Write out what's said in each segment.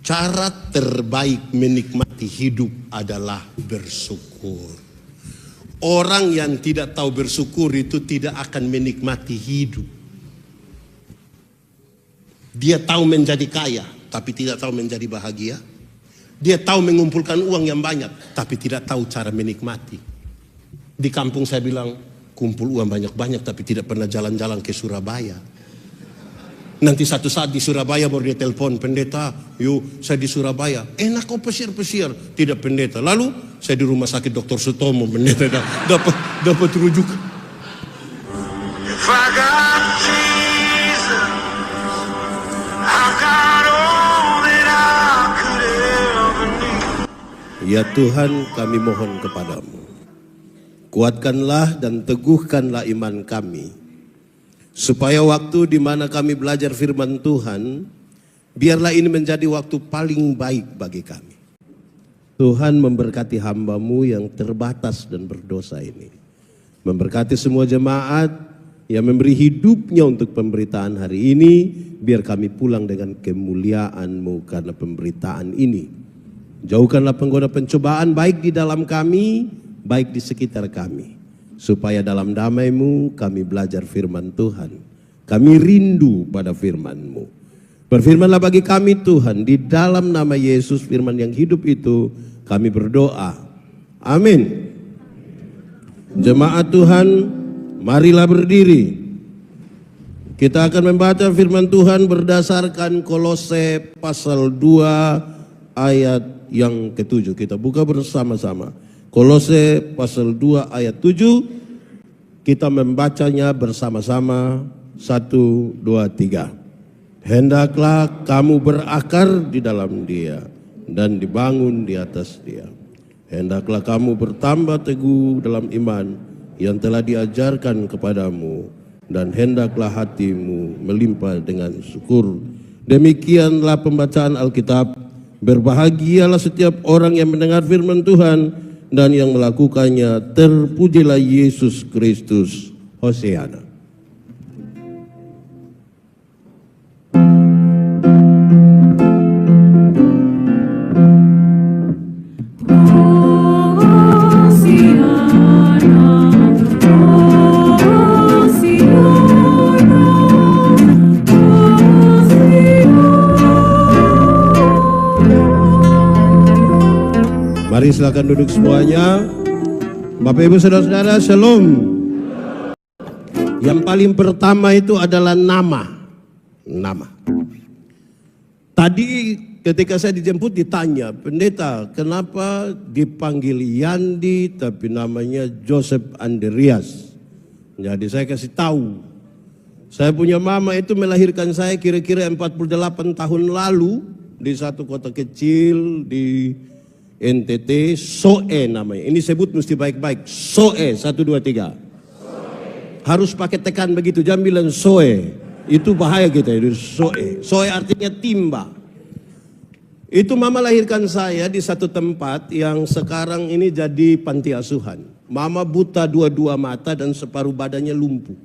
Cara terbaik menikmati hidup adalah bersyukur. Orang yang tidak tahu bersyukur itu tidak akan menikmati hidup. Dia tahu menjadi kaya, tapi tidak tahu menjadi bahagia. Dia tahu mengumpulkan uang yang banyak, tapi tidak tahu cara menikmati. Di kampung saya bilang, kumpul uang banyak-banyak, tapi tidak pernah jalan-jalan ke Surabaya. Nanti satu saat di Surabaya baru dia telepon, pendeta, yuk saya di Surabaya. Enak kok pesir-pesir, tidak pendeta. Lalu saya di rumah sakit Dr. Sutomo, pendeta dapat rujukan. Ya Tuhan, kami mohon kepadamu, kuatkanlah dan teguhkanlah iman kami, supaya waktu di mana kami belajar firman Tuhan, biarlah ini menjadi waktu paling baik bagi kami. Tuhan memberkati hamba-Mu yang terbatas dan berdosa ini. Memberkati semua jemaat yang memberi hidupnya untuk pemberitaan hari ini, biar kami pulang dengan kemuliaan-Mu karena pemberitaan ini. Jauhkanlah penggoda pencobaan baik di dalam kami, baik di sekitar kami. Supaya dalam damai-Mu kami belajar firman Tuhan. Kami rindu pada firman-Mu. Berfirmanlah bagi kami Tuhan, di dalam nama Yesus firman yang hidup itu kami berdoa. Amin. Jemaat Tuhan, marilah berdiri. Kita akan membaca firman Tuhan berdasarkan Kolose pasal 2 ayat yang ke-7. Kita buka bersama-sama. Kolose pasal 2 ayat 7. Kita membacanya bersama-sama. 1, 2, 3. Hendaklah kamu berakar di dalam Dia dan dibangun di atas Dia. Hendaklah kamu bertambah teguh dalam iman yang telah diajarkan kepadamu, dan hendaklah hatimu melimpah dengan syukur. Demikianlah pembacaan Alkitab. Berbahagialah setiap orang yang mendengar firman Tuhan dan yang melakukannya. Terpujilah Yesus Kristus. Hosiana. Mari silakan duduk semuanya. Bapak Ibu Saudara-saudara, Shalom. Yang paling pertama itu adalah nama. Nama. Tadi ketika saya dijemput ditanya, pendeta kenapa dipanggil Yandi tapi namanya Joseph Andreas. Jadi saya kasih tahu. Saya punya mama itu melahirkan saya kira-kira 48 tahun lalu di satu kota kecil di NTT, Soe namanya. Ini sebut mesti baik-baik. Soe, 1, 2, 3. Harus pakai tekan begitu, jangan bilang Soe. Itu bahaya kita itu, Soe. Soe artinya timba. Itu mama lahirkan saya di satu tempat yang sekarang ini jadi panti asuhan. Mama buta dua-dua mata dan separuh badannya lumpuh.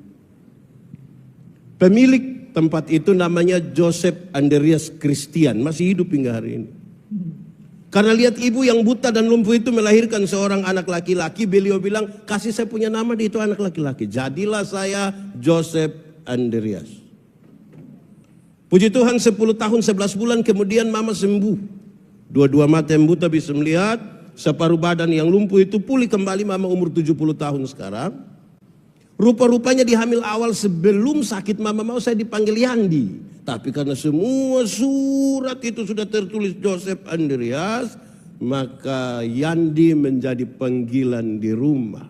Pemilik tempat itu namanya Joseph Andreas Christian, masih hidup hingga hari ini. Karena lihat ibu yang buta dan lumpuh itu melahirkan seorang anak laki-laki, beliau bilang, kasih saya punya nama di itu anak laki-laki. Jadilah saya Joseph Andreas. Puji Tuhan 10 tahun 11 bulan kemudian mama sembuh. Dua-dua mata yang buta bisa melihat, separuh badan yang lumpuh itu pulih kembali. Mama umur 70 tahun sekarang. Rupa-rupanya di hamil awal sebelum sakit mama mau saya dipanggil Yandi. Tapi karena semua surat itu sudah tertulis Joseph Andreas, maka Yandi menjadi panggilan di rumah.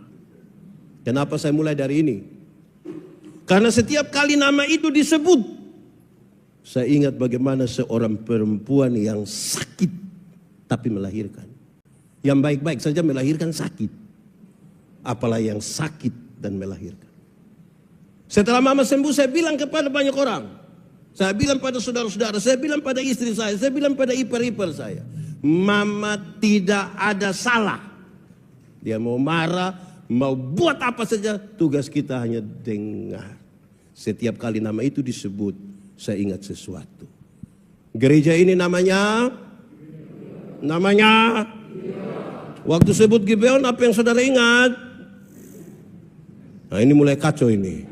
Kenapa saya mulai dari ini? Karena setiap kali nama itu disebut, saya ingat bagaimana seorang perempuan yang sakit tapi melahirkan. Yang baik-baik saja melahirkan sakit. Apalagi yang sakit dan melahirkan. Setelah mama sembuh, saya bilang kepada banyak orang. Saya bilang pada saudara-saudara, saya bilang pada istri saya bilang pada ipar-ipar saya. Mama tidak ada salah. Dia mau marah, mau buat apa saja, tugas kita hanya dengar. Setiap kali nama itu disebut, saya ingat sesuatu. Gereja ini namanya waktu sebut Gibeon, apa yang saudara ingat? Nah, ini mulai kacau ini.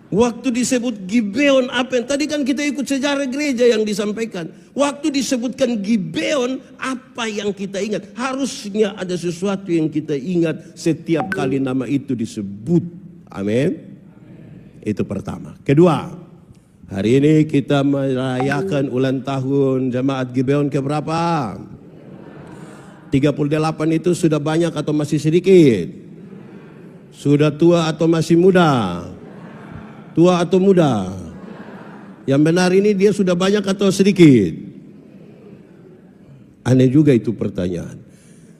Waktu disebut Gibeon, apa yang tadi kan kita ikut sejarah gereja yang disampaikan. Waktu disebutkan Gibeon, apa yang kita ingat? Harusnya ada sesuatu yang kita ingat setiap kali nama itu disebut. Amin. Itu pertama. Kedua, hari ini kita merayakan ulang tahun jemaat Gibeon keberapa? 38 itu sudah banyak atau masih sedikit? Sudah tua atau masih muda? Tua atau muda? Yang benar ini dia sudah banyak atau sedikit? Aneh juga itu pertanyaan.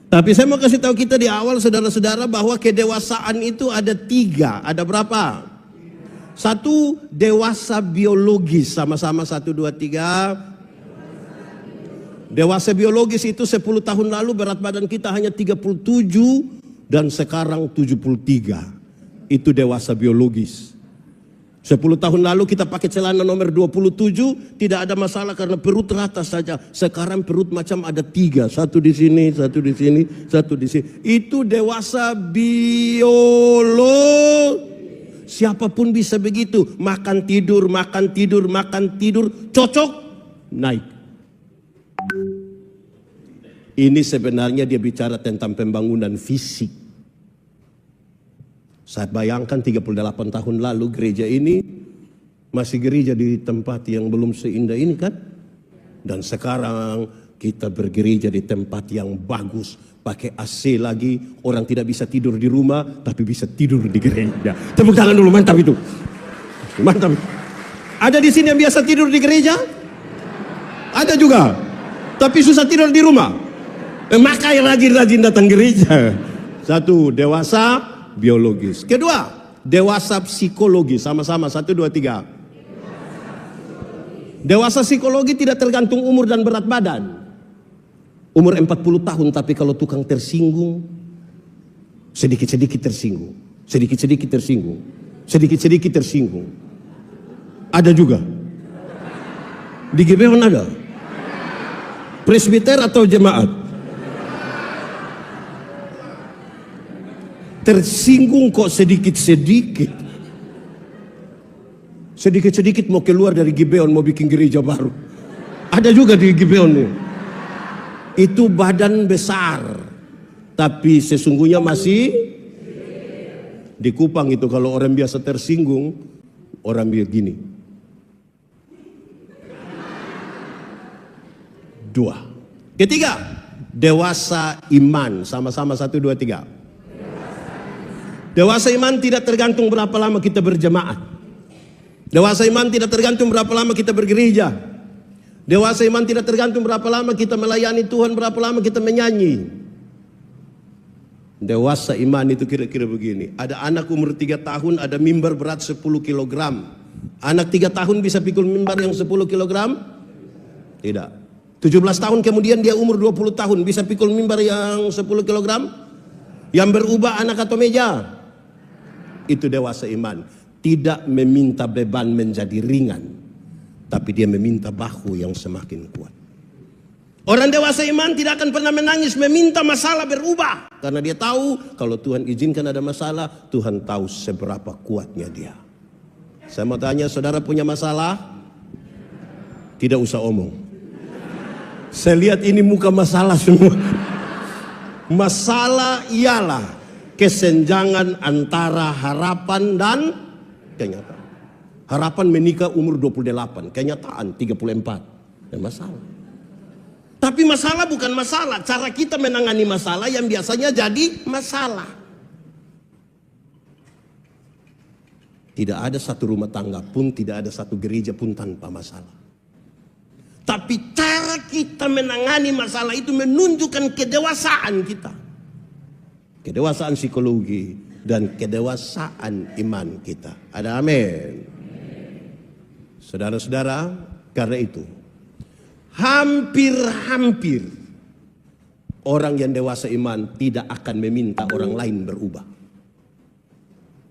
Tapi saya mau kasih tahu kita di awal saudara-saudara bahwa kedewasaan itu ada 3. Ada berapa? 1, dewasa biologis. Sama-sama 1, 2, 3. Dewasa biologis itu 10 tahun lalu berat badan kita hanya 37 dan sekarang 73. Itu dewasa biologis. 10 tahun lalu kita pakai celana nomor 27, tidak ada masalah karena perut rata saja. Sekarang perut macam ada 3, 1 di sini, 1 di sini, 1 di sini. Itu dewasa biologis. Siapapun bisa begitu, makan tidur, cocok, naik. Ini sebenarnya dia bicara tentang pembangunan fisik. Saya bayangkan 38 tahun lalu gereja ini masih gereja di tempat yang belum seindah ini kan. Dan sekarang kita bergereja di tempat yang bagus. Pakai AC lagi, orang tidak bisa tidur di rumah tapi bisa tidur di gereja. Tepuk tangan dulu, mantap itu. Mantap. Ada di sini yang biasa tidur di gereja? Ada juga. Tapi susah tidur di rumah. Makanya rajin-rajin datang gereja. 1, dewasa biologis. Kedua, dewasa psikologi. Sama-sama 1, 2, 3. Dewasa psikologi tidak tergantung umur dan berat badan. Umur 40 tahun tapi kalau tukang tersinggung, sedikit-sedikit tersinggung. Sedikit-sedikit tersinggung. Sedikit-sedikit tersinggung. Ada juga. Di Gibeon ada. Presbiter atau jemaat? Tersinggung kok sedikit-sedikit. Sedikit-sedikit mau keluar dari Gibeon, mau bikin gereja baru. Ada juga di Gibeon nih. Itu badan besar. Tapi sesungguhnya masih di Kupang itu kalau orang biasa tersinggung, orang begini. 2. Ketiga, dewasa iman. Sama-sama 1, 2, 3. Dewasa iman tidak tergantung berapa lama kita berjemaat. Dewasa iman tidak tergantung berapa lama kita bergereja. Dewasa iman tidak tergantung berapa lama kita melayani Tuhan, berapa lama kita menyanyi. Dewasa iman itu kira-kira begini. Ada anak umur 3 tahun, ada mimbar berat 10 kg. Anak 3 tahun bisa pikul mimbar yang 10 kg? Tidak. 17 tahun kemudian dia umur 20 tahun bisa pikul mimbar yang 10 kg? Yang berubah anak atau meja? Itu dewasa iman. Tidak meminta beban menjadi ringan, tapi dia meminta bahu yang semakin kuat. Orang dewasa iman tidak akan pernah menangis meminta masalah berubah, karena dia tahu kalau Tuhan izinkan ada masalah, Tuhan tahu seberapa kuatnya dia. Saya mau tanya, saudara punya masalah? Tidak usah omong. Saya lihat ini muka masalah semua. Masalah ialah kesenjangan antara harapan dan kenyataan. Harapan menikah umur 28, kenyataan 34. Dan masalah. Tapi masalah bukan masalah, cara kita menangani masalah yang biasanya jadi masalah. Tidak ada satu rumah tangga pun, tidak ada satu gereja pun tanpa masalah. Tapi cara kita menangani masalah itu menunjukkan kedewasaan kita. Kedewasaan psikologi dan kedewasaan iman kita. Ada amin. Saudara-saudara, karena itu hampir-hampir orang yang dewasa iman tidak akan meminta orang lain berubah.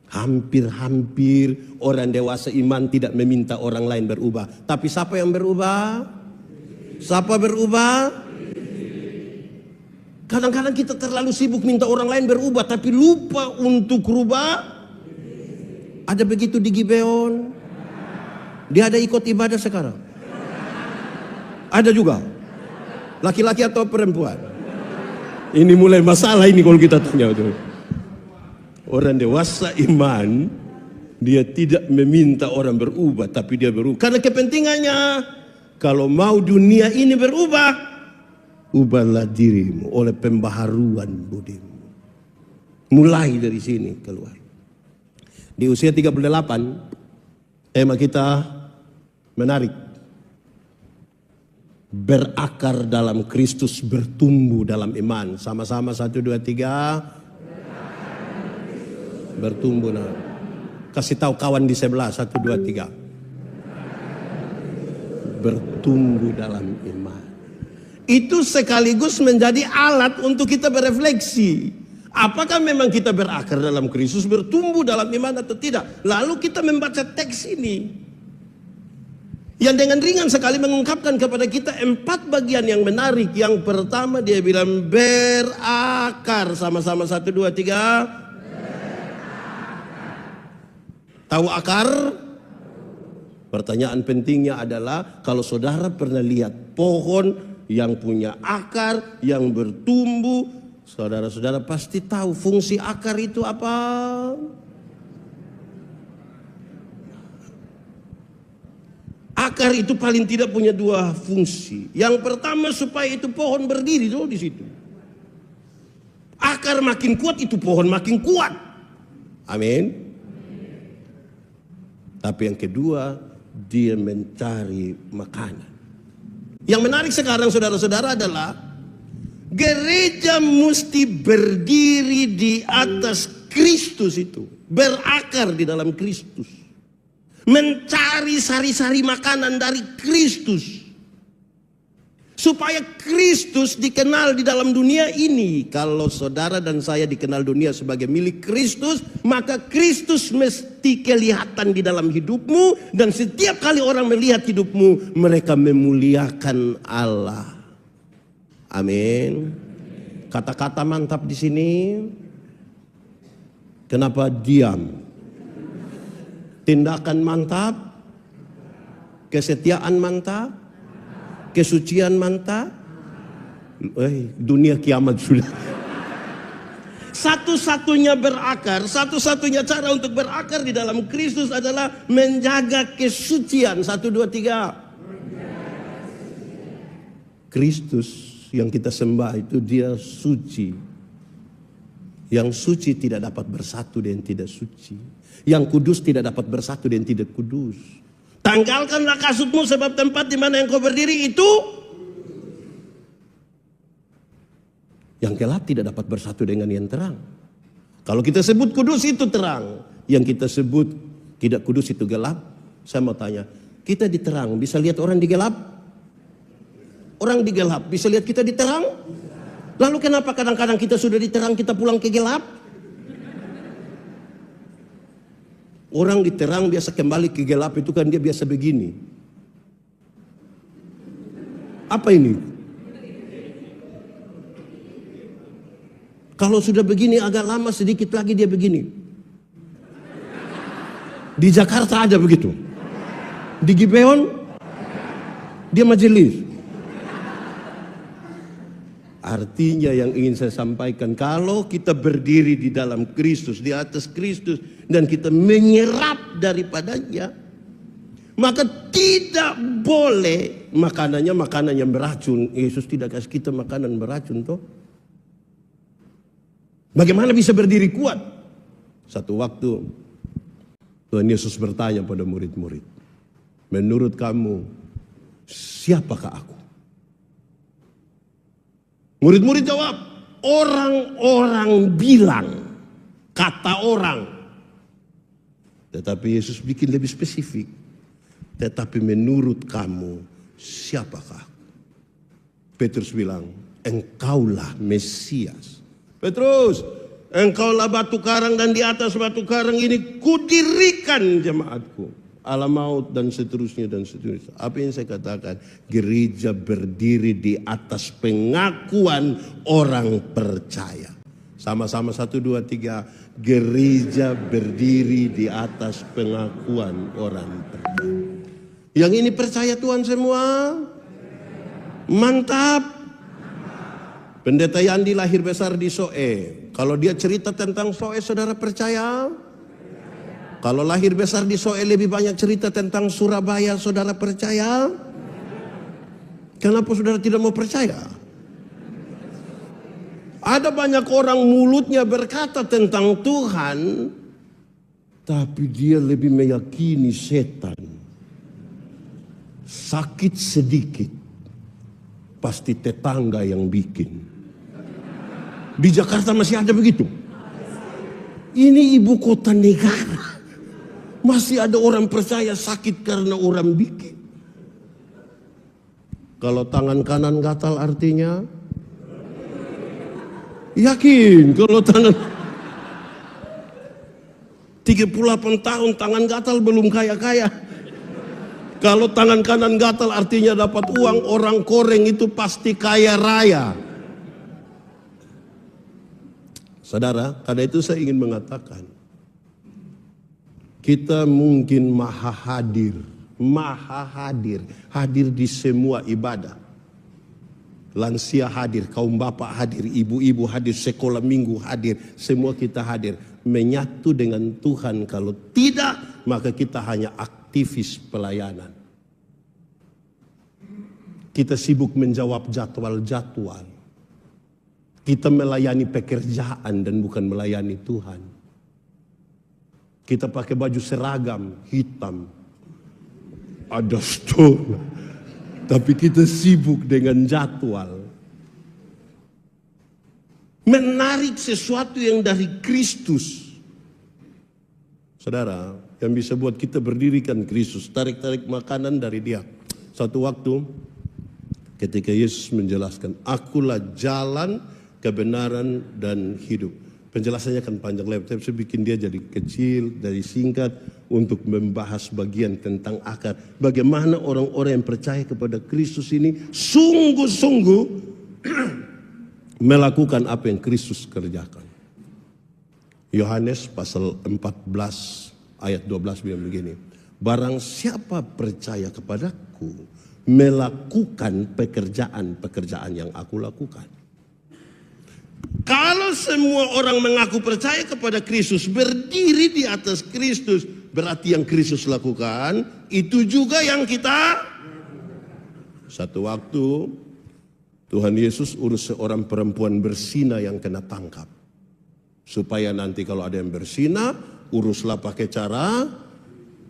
Hampir-hampir orang dewasa iman tidak meminta orang lain berubah. Tapi siapa yang berubah? Siapa berubah? Kadang-kadang kita terlalu sibuk minta orang lain berubah, tapi lupa untuk rubah. Ada begitu di Gibeon. Dia ada ikut ibadah sekarang. Ada juga. Laki-laki atau perempuan? Ini mulai masalah ini kalau kita tanya tuh. Orang dewasa iman, dia tidak meminta orang berubah, tapi dia berubah. Karena kepentingannya, kalau mau dunia ini berubah, ubahlah dirimu oleh pembaharuan budimu. Mulai dari sini keluar. Di usia 38, tema kita menarik. Berakar dalam Kristus, bertumbuh dalam iman. Sama-sama 1, 2, 3. Bertumbuh. Kasih tahu kawan di sebelah, 1, 2, 3. Bertumbuh dalam iman. Itu sekaligus menjadi alat untuk kita berefleksi. Apakah memang kita berakar dalam Kristus, bertumbuh dalam iman atau tidak? Lalu kita membaca teks ini, yang dengan ringan sekali mengungkapkan kepada kita 4 bagian yang menarik. Yang pertama dia bilang berakar. Sama-sama 1, 2, 3. Tahu akar? Pertanyaan pentingnya adalah, kalau saudara pernah lihat pohon yang punya akar, yang bertumbuh, saudara-saudara pasti tahu fungsi akar itu apa? Akar itu paling tidak punya 2 fungsi. Yang pertama, supaya itu pohon berdiri tuh di situ. Akar makin kuat, itu pohon makin kuat. Amin. Tapi yang kedua, dia mencari makanan. Yang menarik sekarang saudara-saudara adalah, gereja mesti berdiri di atas Kristus itu. Berakar di dalam Kristus. Mencari sari-sari makanan dari Kristus. Supaya Kristus dikenal di dalam dunia ini. Kalau saudara dan saya dikenal dunia sebagai milik Kristus, maka Kristus mesti kelihatan di dalam hidupmu. Dan setiap kali orang melihat hidupmu, mereka memuliakan Allah. Amin. Kata-kata mantap di sini. Kenapa diam? Tindakan mantap. Kesetiaan mantap. Kesucian mantap. Dunia kiamat sudah. Satu-satunya berakar, satu-satunya cara untuk berakar di dalam Kristus adalah menjaga kesucian. 1, 2, 3. Kristus yang kita sembah itu dia suci. Yang suci tidak dapat bersatu dengan tidak suci. Yang kudus tidak dapat bersatu dengan tidak kudus. Tanggalkanlah kasutmu, sebab tempat di mana engkau berdiri itu yang gelap tidak dapat bersatu dengan yang terang. Kalau kita sebut kudus itu terang, yang kita sebut tidak kudus itu gelap. Saya mau tanya, kita di terang bisa lihat orang di gelap? Orang di gelap bisa lihat kita di terang? Lalu kenapa kadang-kadang kita sudah di terang kita pulang ke gelap? Orang di terang biasa kembali ke gelap itu kan dia biasa begini. Apa ini? Kalau sudah begini agak lama sedikit lagi dia begini. Di Jakarta ada begitu. Di Gibeon dia majelis. Artinya yang ingin saya sampaikan, kalau kita berdiri di dalam Kristus, di atas Kristus, dan kita menyerap daripadanya, maka tidak boleh makanannya makanan yang beracun. Yesus tidak kasih kita makanan beracun toh. Bagaimana bisa berdiri kuat? Satu waktu Tuhan Yesus bertanya pada murid-murid, menurut kamu siapakah aku? Murid-murid jawab, orang-orang bilang, kata orang. Tetapi Yesus bikin lebih spesifik. Tetapi menurut kamu siapakah? Petrus bilang, engkaulah Mesias. Petrus, Engkaulah batu karang dan di atas batu karang ini kudirikan jemaatku. Alam maut dan seterusnya dan seterusnya. Apa yang saya katakan? Gereja berdiri di atas pengakuan orang percaya. Sama-sama 1, 2, 3. Gereja berdiri di atas pengakuan orang percaya. Yang ini percaya Tuhan semua? Mantap. Pendeta Yandi lahir besar di Soe. Kalau dia cerita tentang Soe, saudara percaya? Kalau lahir besar di Soe lebih banyak cerita tentang Surabaya, saudara percaya? Kenapa saudara tidak mau percaya? Ada banyak orang mulutnya berkata tentang Tuhan, tapi dia lebih meyakini setan. Sakit sedikit, pasti tetangga yang bikin. Di Jakarta masih ada begitu. Ini ibu kota negara. Masih ada orang percaya sakit karena orang bikin. Kalau tangan kanan gatal artinya? Yakin kalau tangan 38 tahun tangan gatal belum kaya-kaya. Kalau tangan kanan gatal artinya dapat uang, orang koreng itu pasti kaya raya. Saudara, karena itu saya ingin mengatakan, kita mungkin maha hadir di semua ibadah. Lansia hadir, kaum bapak hadir, ibu-ibu hadir, sekolah minggu hadir, semua kita hadir. Menyatu dengan Tuhan, kalau tidak maka kita hanya aktivis pelayanan. Kita sibuk menjawab jadwal-jadwal. Kita melayani pekerjaan dan bukan melayani Tuhan. Kita pakai baju seragam hitam, ada stone, tapi kita sibuk dengan jadwal. Menarik sesuatu yang dari Kristus. Saudara, yang bisa buat kita berdiri kan Kristus. Tarik-tarik makanan dari dia. Satu waktu ketika Yesus menjelaskan, akulah jalan, kebenaran dan hidup. Penjelasannya kan panjang lebar, tapi saya bikin dia jadi kecil, dari singkat untuk membahas bagian tentang akar. Bagaimana orang-orang yang percaya kepada Kristus ini sungguh-sungguh melakukan apa yang Kristus kerjakan. Yohanes pasal 14 ayat 12 bilang begini. Barang siapa percaya kepadaku, melakukan pekerjaan-pekerjaan yang aku lakukan. Kalau semua orang mengaku percaya kepada Kristus, berdiri di atas Kristus, berarti yang Kristus lakukan, itu juga yang kita. Satu waktu, Tuhan Yesus urus seorang perempuan berzina yang kena tangkap. Supaya nanti kalau ada yang berzina, uruslah pakai cara,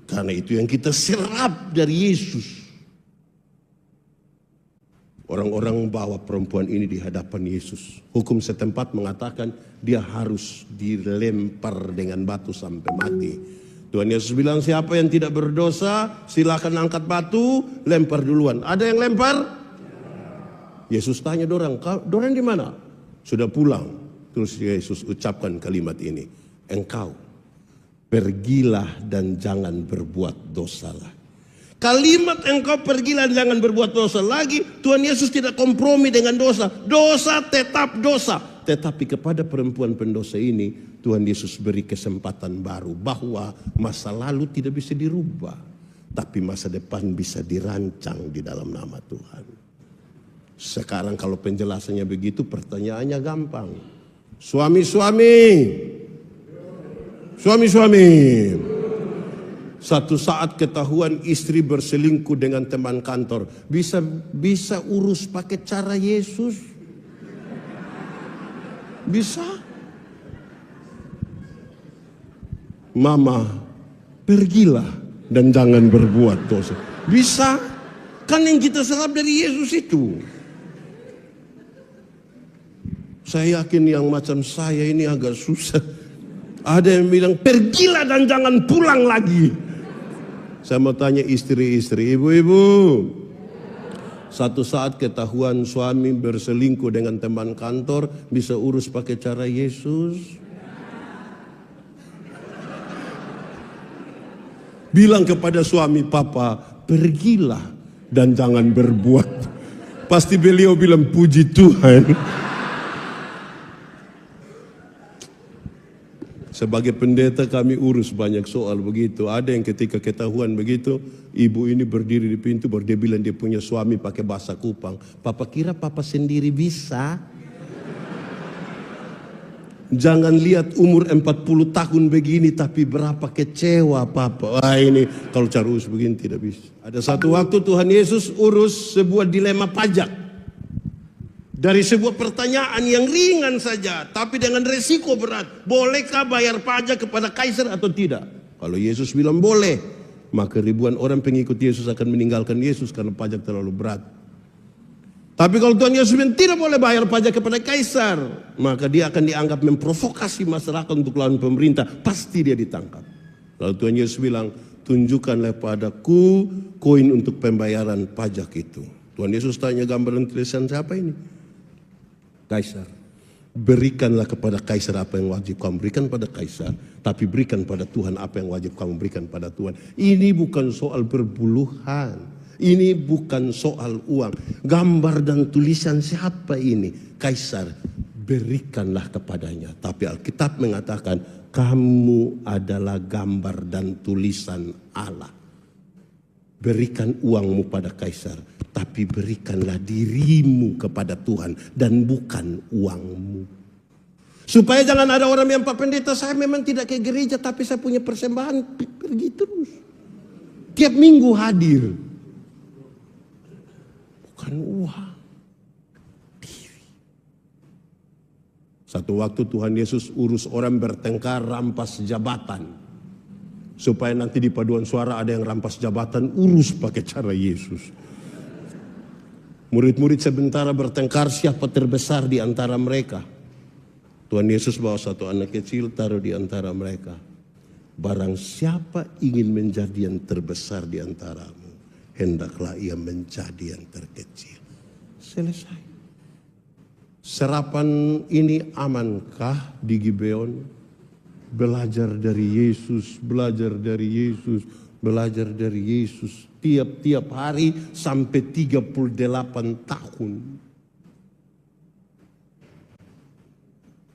karena itu yang kita serap dari Yesus. Orang-orang bawa perempuan ini di hadapan Yesus. Hukum setempat mengatakan dia harus dilempar dengan batu sampai mati. Tuhan Yesus bilang, siapa yang tidak berdosa silakan angkat batu, lempar duluan. Ada yang lempar? Yesus tanya dorang di mana? Sudah pulang. Terus Yesus ucapkan kalimat ini, engkau pergilah dan jangan berbuat dosa lagi. Kalimat engkau pergilah jangan berbuat dosa lagi. Tuhan Yesus tidak kompromi dengan dosa. Dosa tetap dosa. Tetapi kepada perempuan pendosa ini Tuhan Yesus beri kesempatan baru. Bahwa masa lalu tidak bisa dirubah. Tapi masa depan bisa dirancang di dalam nama Tuhan. Sekarang kalau penjelasannya begitu, pertanyaannya gampang. Suami-suami. Satu saat ketahuan istri berselingkuh dengan teman kantor, bisa urus pakai cara Yesus? Bisa? Mama, pergilah dan jangan berbuat dosa. Bisa? Kan yang kita serap dari Yesus itu. Saya yakin yang macam saya ini agak susah. Ada yang bilang, pergilah dan jangan pulang lagi. Saya mau tanya istri-istri, ibu-ibu. Satu saat ketahuan suami berselingkuh dengan teman kantor, bisa urus pakai cara Yesus? bilang kepada suami, "Papa, pergilah dan jangan berbuat." Pasti beliau bilang, "Puji Tuhan." Sebagai pendeta kami urus banyak soal begitu. Ada yang ketika ketahuan begitu, ibu ini berdiri di pintu, baru dia bilang dia punya suami pakai bahasa Kupang. "Papa kira papa sendiri bisa? Jangan lihat umur 40 tahun begini tapi berapa kecewa papa." Wah, ini kalau cara urus begini tidak bisa. Ada satu waktu Tuhan Yesus urus sebuah dilema pajak. Dari sebuah pertanyaan yang ringan saja, tapi dengan resiko berat. Bolehkah bayar pajak kepada kaisar atau tidak? Kalau Yesus bilang boleh, maka ribuan orang pengikut Yesus akan meninggalkan Yesus karena pajak terlalu berat. Tapi kalau Tuhan Yesus bilang tidak boleh bayar pajak kepada kaisar, maka dia akan dianggap memprovokasi masyarakat untuk lawan pemerintah. Pasti dia ditangkap. Lalu Tuhan Yesus bilang, "Tunjukkanlah padaku koin untuk pembayaran pajak itu." Tuhan Yesus tanya, "Gambaran tulisan siapa ini?" "Kaisar." "Berikanlah kepada kaisar apa yang wajib kamu berikan pada kaisar, tapi berikan pada Tuhan apa yang wajib kamu berikan pada Tuhan." Ini bukan soal perbuluhan, ini bukan soal uang. Gambar dan tulisan siapa ini? Kaisar. Berikanlah kepadanya. Tapi Alkitab mengatakan kamu adalah gambar dan tulisan Allah. Berikan uangmu pada kaisar, tapi berikanlah dirimu kepada Tuhan dan bukan uangmu. Supaya jangan ada orang yang, "Pak Pendeta, saya memang tidak ke gereja tapi saya punya persembahan." Pergi terus. Tiap minggu hadir. Bukan uang. Diri. Satu waktu Tuhan Yesus urus orang bertengkar rampas jabatan. Supaya nanti di paduan suara ada yang rampas jabatan, urus pakai cara Yesus. Murid-murid sementara bertengkar siapa terbesar di antara mereka. Tuhan Yesus bawa satu anak kecil taruh di antara mereka. "Barang siapa ingin menjadi yang terbesar di antaramu, hendaklah ia menjadi yang terkecil." Selesai. Serapan ini amankah di Gibeon? Belajar dari Yesus, belajar dari Yesus, belajar dari Yesus. Tiap-tiap hari sampai 38 tahun.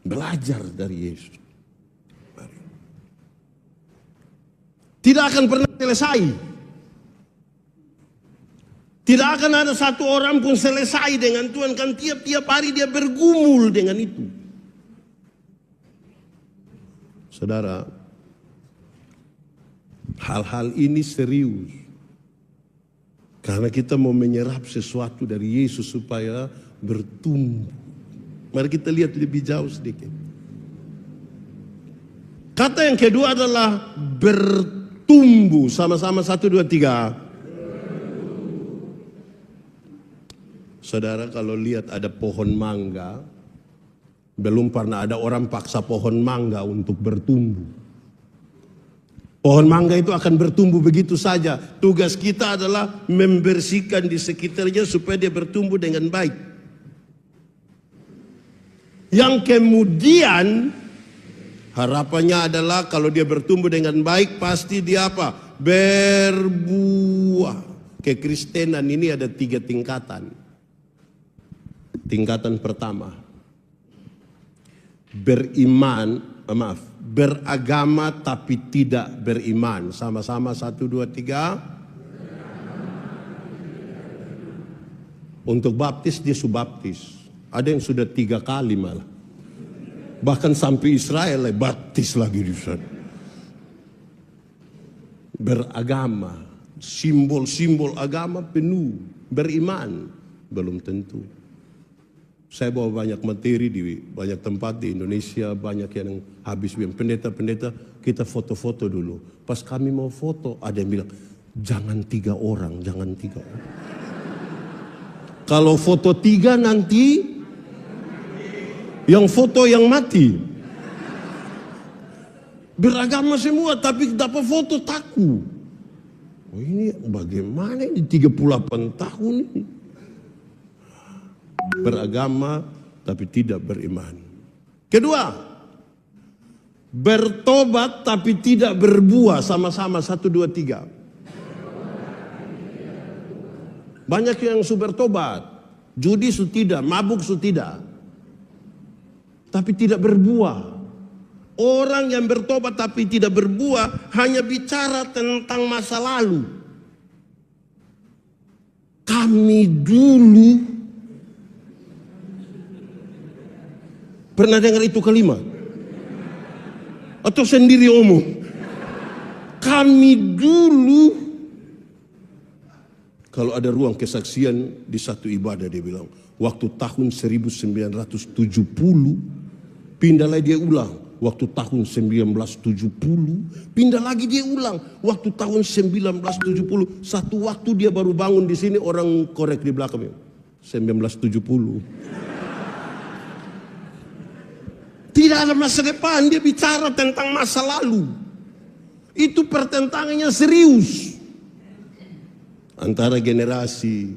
Belajar dari Yesus. Tidak akan pernah selesai. Tidak akan ada satu orang pun selesai dengan Tuhan. Kan tiap-tiap hari dia bergumul dengan itu. Saudara, hal-hal ini serius. Karena kita mau menyerap sesuatu dari Yesus supaya bertumbuh. Mari kita lihat lebih jauh sedikit. Kata yang kedua adalah bertumbuh. Sama-sama 1, 2, 3. Saudara, kalau lihat ada pohon mangga, belum pernah ada orang paksa pohon mangga untuk bertumbuh. Pohon mangga itu akan bertumbuh begitu saja. Tugas kita adalah membersihkan di sekitarnya supaya dia bertumbuh dengan baik. Yang kemudian harapannya adalah kalau dia bertumbuh dengan baik pasti dia apa? Berbuah. Kekristenan ini ada 3 tingkatan. Tingkatan pertama, beragama tapi tidak beriman. Sama-sama 1, 2, 3. Untuk baptis dia subaptis. Ada yang sudah 3 kali malah. Bahkan sampai Israel baptis lagi di sana. Beragama, simbol-simbol agama penuh. Beriman belum tentu. Saya bawa banyak materi di banyak tempat di Indonesia, banyak yang habis bilang, "Pendeta, kita foto-foto dulu." Pas kami mau foto, ada yang bilang, "Jangan 3 orang, jangan 3 orang. Kalau foto 3 nanti, yang foto yang mati." Beragama semua, tapi dapat foto takut. Oh, ini bagaimana ini 38 tahun ini? Beragama tapi tidak beriman. Kedua, Bertobat tapi tidak berbuah, sama-sama 1, 2, 3. Banyak yang sudah bertobat, judi su tidak, mabuk su tidak, tapi tidak berbuah. Orang yang bertobat tapi tidak berbuah hanya bicara tentang masa lalu. Kami dulu, pernah dengar itu kalimat? Atau sendiri omong? Kami dulu. Kalau ada ruang kesaksian di satu ibadah, dia bilang, waktu tahun 1970, pindahlah dia ulang. Waktu tahun 1970, pindah lagi dia ulang. Waktu tahun 1970, satu waktu dia baru bangun di sini, orang korek di belakang. 1970. Tidak ada masa depan, dia bicara tentang masa lalu. Itu pertentangannya serius. Antara generasi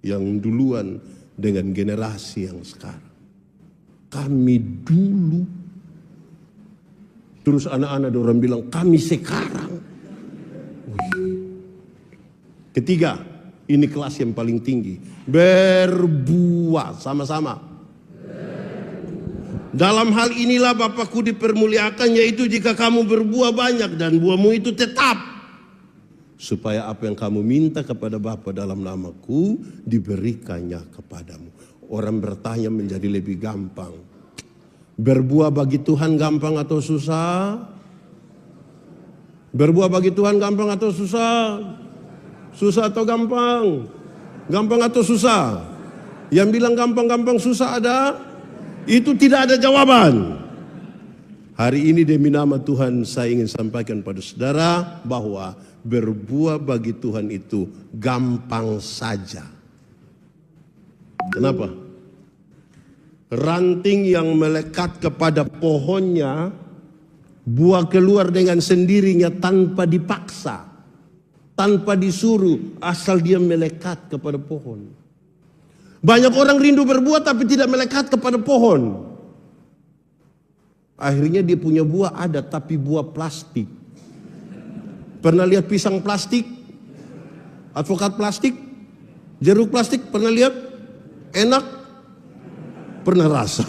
yang duluan dengan generasi yang sekarang. Kami dulu. Terus anak-anak orang bilang kami sekarang. Ketiga, ini kelas yang paling tinggi. Berbuah sama-sama. Dalam hal inilah Bapakku dipermuliakan, yaitu jika kamu berbuah banyak dan buahmu itu tetap. Supaya apa yang kamu minta kepada Bapa dalam namaku diberikannya kepadamu. Orang bertanya menjadi lebih gampang. Berbuah bagi Tuhan gampang atau susah? Berbuah bagi Tuhan gampang atau susah? Susah atau gampang? Gampang atau susah? Yang bilang gampang-gampang susah ada? Itu tidak ada jawaban. Hari ini demi nama Tuhan saya ingin sampaikan pada saudara bahwa berbuah bagi Tuhan itu gampang saja. Kenapa? Ranting yang melekat kepada pohonnya, buah keluar dengan sendirinya tanpa dipaksa, tanpa disuruh, asal dia melekat kepada pohon. Banyak orang rindu berbuah tapi tidak melekat kepada pohon. Akhirnya dia punya buah ada tapi buah plastik. Pernah lihat pisang plastik? Advokat plastik? Jeruk plastik? Pernah lihat? Enak? Pernah rasa?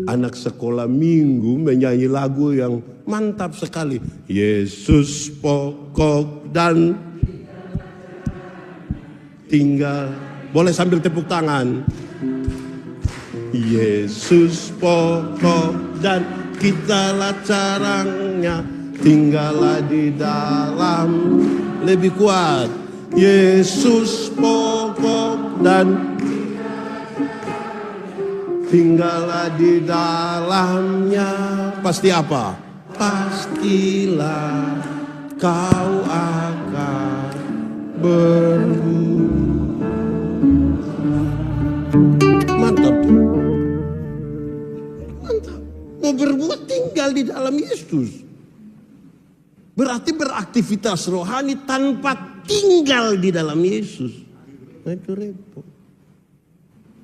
Anak sekolah minggu menyanyi lagu yang mantap sekali. Yesus pokok dan tinggal. Boleh sambil tepuk tangan. Yesus pokok dan kitalah carangnya, tinggallah di dalam. Lebih kuat. Yesus pokok dan tinggallah di dalamnya. Pasti apa? Pastilah kau akan berbuah. Mantap. Mantap. Mau berbuat tinggal di dalam Yesus. Berarti beraktivitas rohani tanpa tinggal di dalam Yesus. Nah, itu repot.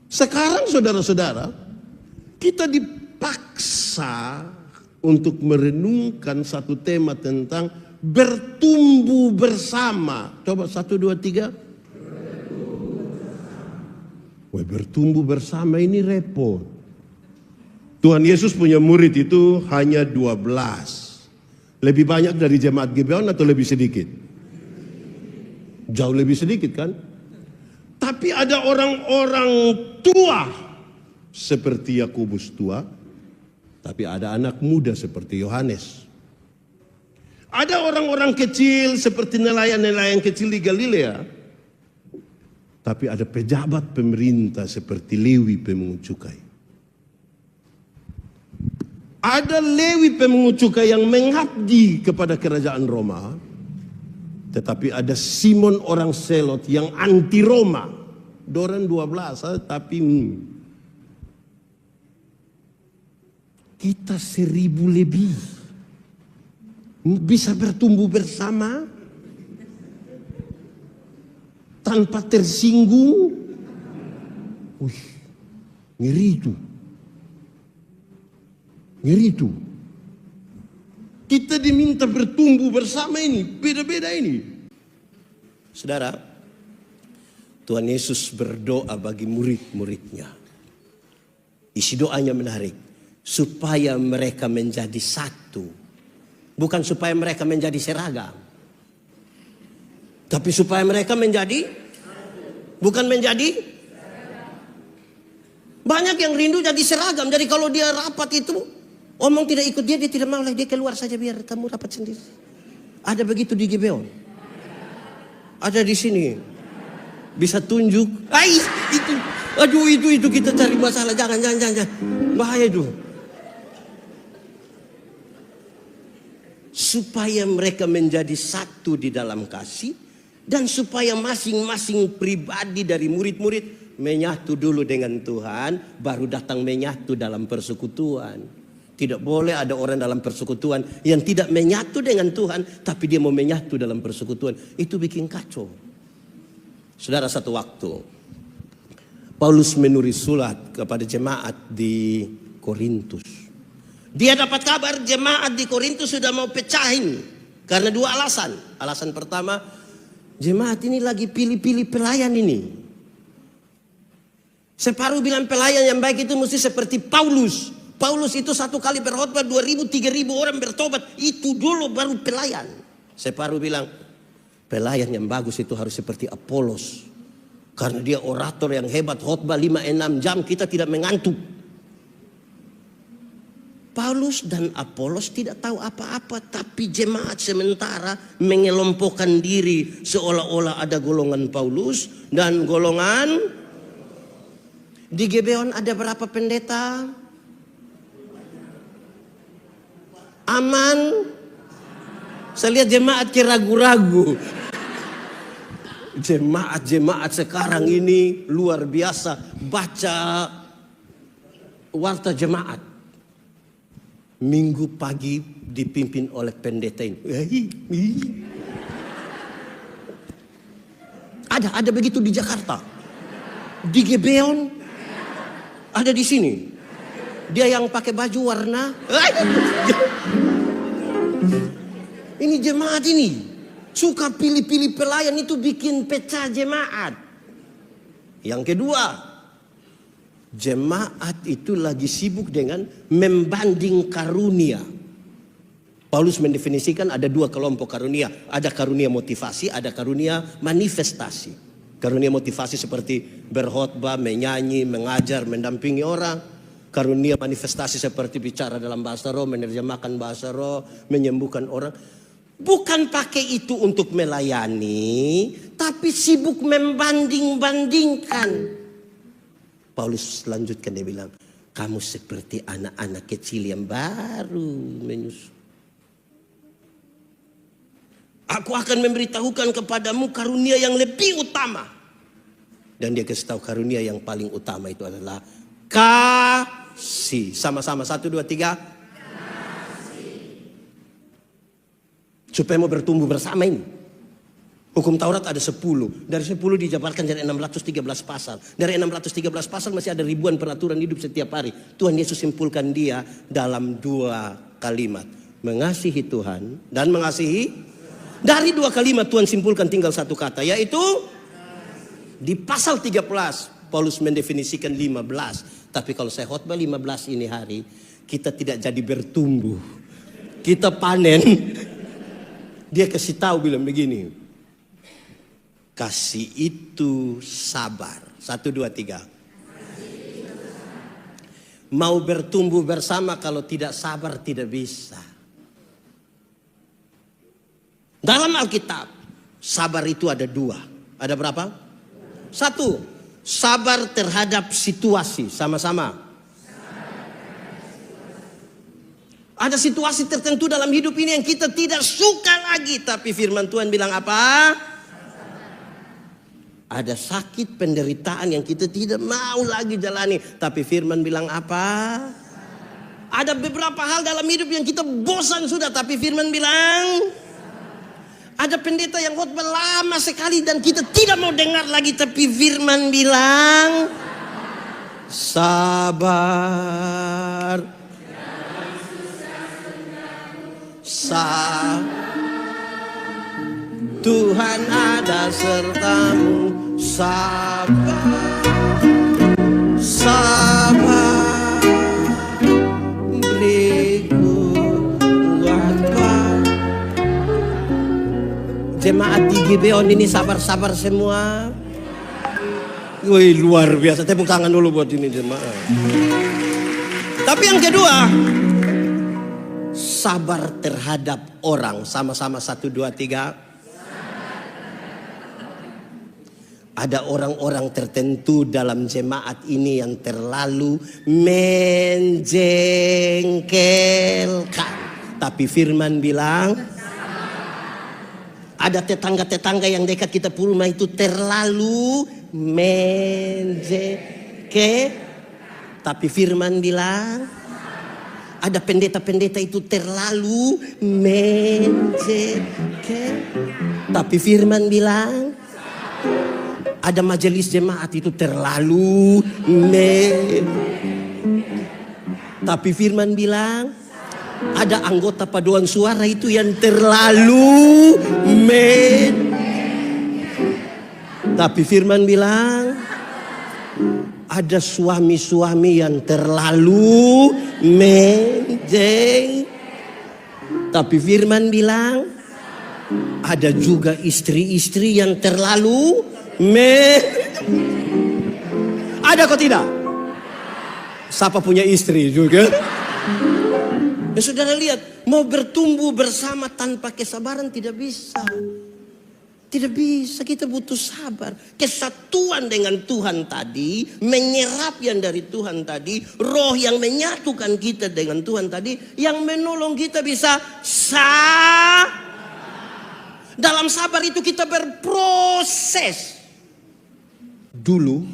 Sekarang saudara-saudara, kita dipaksa untuk merenungkan satu tema tentang bertumbuh bersama. Coba 1, 2, 3. Bertumbuh bersama ini repot. Tuhan Yesus punya murid itu hanya 12. Lebih banyak dari jemaat Gibeon atau lebih sedikit? Jauh lebih sedikit kan? Tapi ada orang-orang tua seperti Yakobus tua, tapi ada anak muda seperti Yohanes. Ada orang-orang kecil seperti nelayan-nelayan kecil di Galilea, tapi ada pejabat pemerintah seperti Lewi pemungut cukai. Ada Lewi pemungut cukai yang mengabdi kepada kerajaan Roma, tetapi ada Simon orang Selot yang anti Roma. Dorang 12, tapi kita 1000 lebih bisa bertumbuh bersama tanpa tersinggung. Wih, ngeri itu. Ngeri itu. Kita diminta bertumbuh bersama ini, beda-beda ini. Saudara, Tuhan Yesus berdoa bagi murid-muridnya. Isi doanya menarik. Supaya mereka menjadi satu. Bukan supaya mereka menjadi seragam. Tapi supaya mereka menjadi, bukan menjadi. Banyak yang rindu jadi seragam. Jadi kalau dia rapat itu, omong tidak ikut dia tidak mau lah. Dia keluar saja biar kamu rapat sendiri. Ada begitu di Gibeon. Ada di sini. Bisa tunjuk. Itu. Aduh itu kita cari masalah. Jangan. Bahaya itu. Supaya mereka menjadi satu di dalam kasih. Dan supaya masing-masing pribadi dari murid-murid menyatu dulu dengan Tuhan. Baru datang menyatu dalam persekutuan. Tidak boleh ada orang dalam persekutuan yang tidak menyatu dengan Tuhan. Tapi dia mau menyatu dalam persekutuan. Itu bikin kacau. Saudara, satu waktu Paulus menulis surat kepada jemaat di Korintus. Dia dapat kabar jemaat di Korintus sudah mau pecahin. Karena dua alasan. Alasan pertama, jemaat ini lagi pilih-pilih pelayan ini. Separuh bilang pelayan yang baik itu mesti seperti Paulus. Paulus itu satu kali berkhotbah 2.000, 3.000 orang bertobat. Itu dulu baru pelayan. Separuh bilang pelayan yang bagus itu harus seperti Apolos. Karena dia orator yang hebat, khotbah 5-6 jam kita tidak mengantuk. Paulus dan Apolos tidak tahu apa-apa. Tapi jemaat sementara mengelompokkan diri. Seolah-olah ada golongan Paulus dan golongan. Di Gibeon ada berapa pendeta? Aman. Saya lihat jemaat ragu-ragu. Jemaat sekarang ini luar biasa. Baca warta jemaat. Minggu pagi dipimpin oleh pendeta ini. Ada begitu di Jakarta. Di Gibeon ada di sini. Dia yang pakai baju warna. Ini jemaat ini suka pilih-pilih pelayan, itu bikin pecah jemaat. Yang kedua, jemaat itu lagi sibuk dengan membanding karunia. Paulus mendefinisikan ada dua kelompok karunia. Ada karunia motivasi, ada karunia manifestasi. Karunia motivasi seperti berkhotbah, menyanyi, mengajar, mendampingi orang. Karunia manifestasi seperti bicara dalam bahasa roh, menerjemahkan bahasa roh, menyembuhkan orang. Bukan pakai itu untuk melayani, tapi sibuk membanding-bandingkan. Paulus lanjutkan, dia bilang, kamu seperti anak-anak kecil yang baru menyusu. Aku akan memberitahukan kepadamu karunia yang lebih utama. Dan dia kasih tahu karunia yang paling utama itu adalah kasih. Sama-sama, 1, 2, 3. Supaya mau bertumbuh bersama ini. Hukum Taurat ada 10. Dari 10 dijabarkan jadi 613 pasal. Dari 613 pasal masih ada ribuan peraturan hidup setiap hari. Tuhan Yesus simpulkan dia dalam 2 kalimat. Mengasihi Tuhan dan mengasihi. Dari 2 kalimat Tuhan simpulkan tinggal 1 kata. Yaitu di pasal 13 Paulus mendefinisikan 15. Tapi kalau saya khotbah 15 ini hari, kita tidak jadi bertumbuh. Kita panen. Dia kasih tahu bilang begini. Kasih itu sabar. 1, 2, 3. Mau bertumbuh bersama, kalau tidak sabar tidak bisa. Dalam Alkitab, sabar itu ada 2. Ada berapa? 1. Sabar terhadap situasi. Sama-sama. Ada situasi tertentu dalam hidup ini yang kita tidak suka lagi. Tapi firman Tuhan bilang apa? Ada sakit, penderitaan yang kita tidak mau lagi jalani. Tapi firman bilang apa? Ada beberapa hal dalam hidup yang kita bosan sudah. Tapi firman bilang. Ada pendeta yang khotbah lama sekali dan kita tidak mau dengar lagi. Tapi firman bilang. Sabar. Tuhan ada sertamu. Sabar, sabar, beriku kuat. Jemaat di Gibeon ini sabar-sabar semua. Wih, luar biasa. Tepuk tangan dulu buat ini jemaat. Tapi yang kedua, sabar terhadap orang. Sama-sama 1, 2, 3. Ada orang-orang tertentu dalam jemaat ini yang terlalu menjengkelkan. Tapi firman bilang, ada tetangga-tetangga yang dekat kita rumah itu terlalu menjengkelkan. Tapi firman bilang, ada pendeta-pendeta itu terlalu menjengkelkan. Tapi firman bilang, ada majelis jemaat itu terlalu tapi firman bilang, ada anggota paduan suara itu yang terlalu tapi firman bilang, ada suami-suami yang terlalu tapi firman bilang, ada juga istri-istri yang terlalu ada kok tidak? Siapa punya istri juga? Ya saudara lihat, mau bertumbuh bersama tanpa kesabaran tidak bisa. Tidak bisa, kita butuh sabar. Kesatuan dengan Tuhan tadi, menyerap yang dari Tuhan tadi, roh yang menyatukan kita dengan Tuhan tadi, yang menolong kita bisa dalam sabar itu kita berproses. Dulu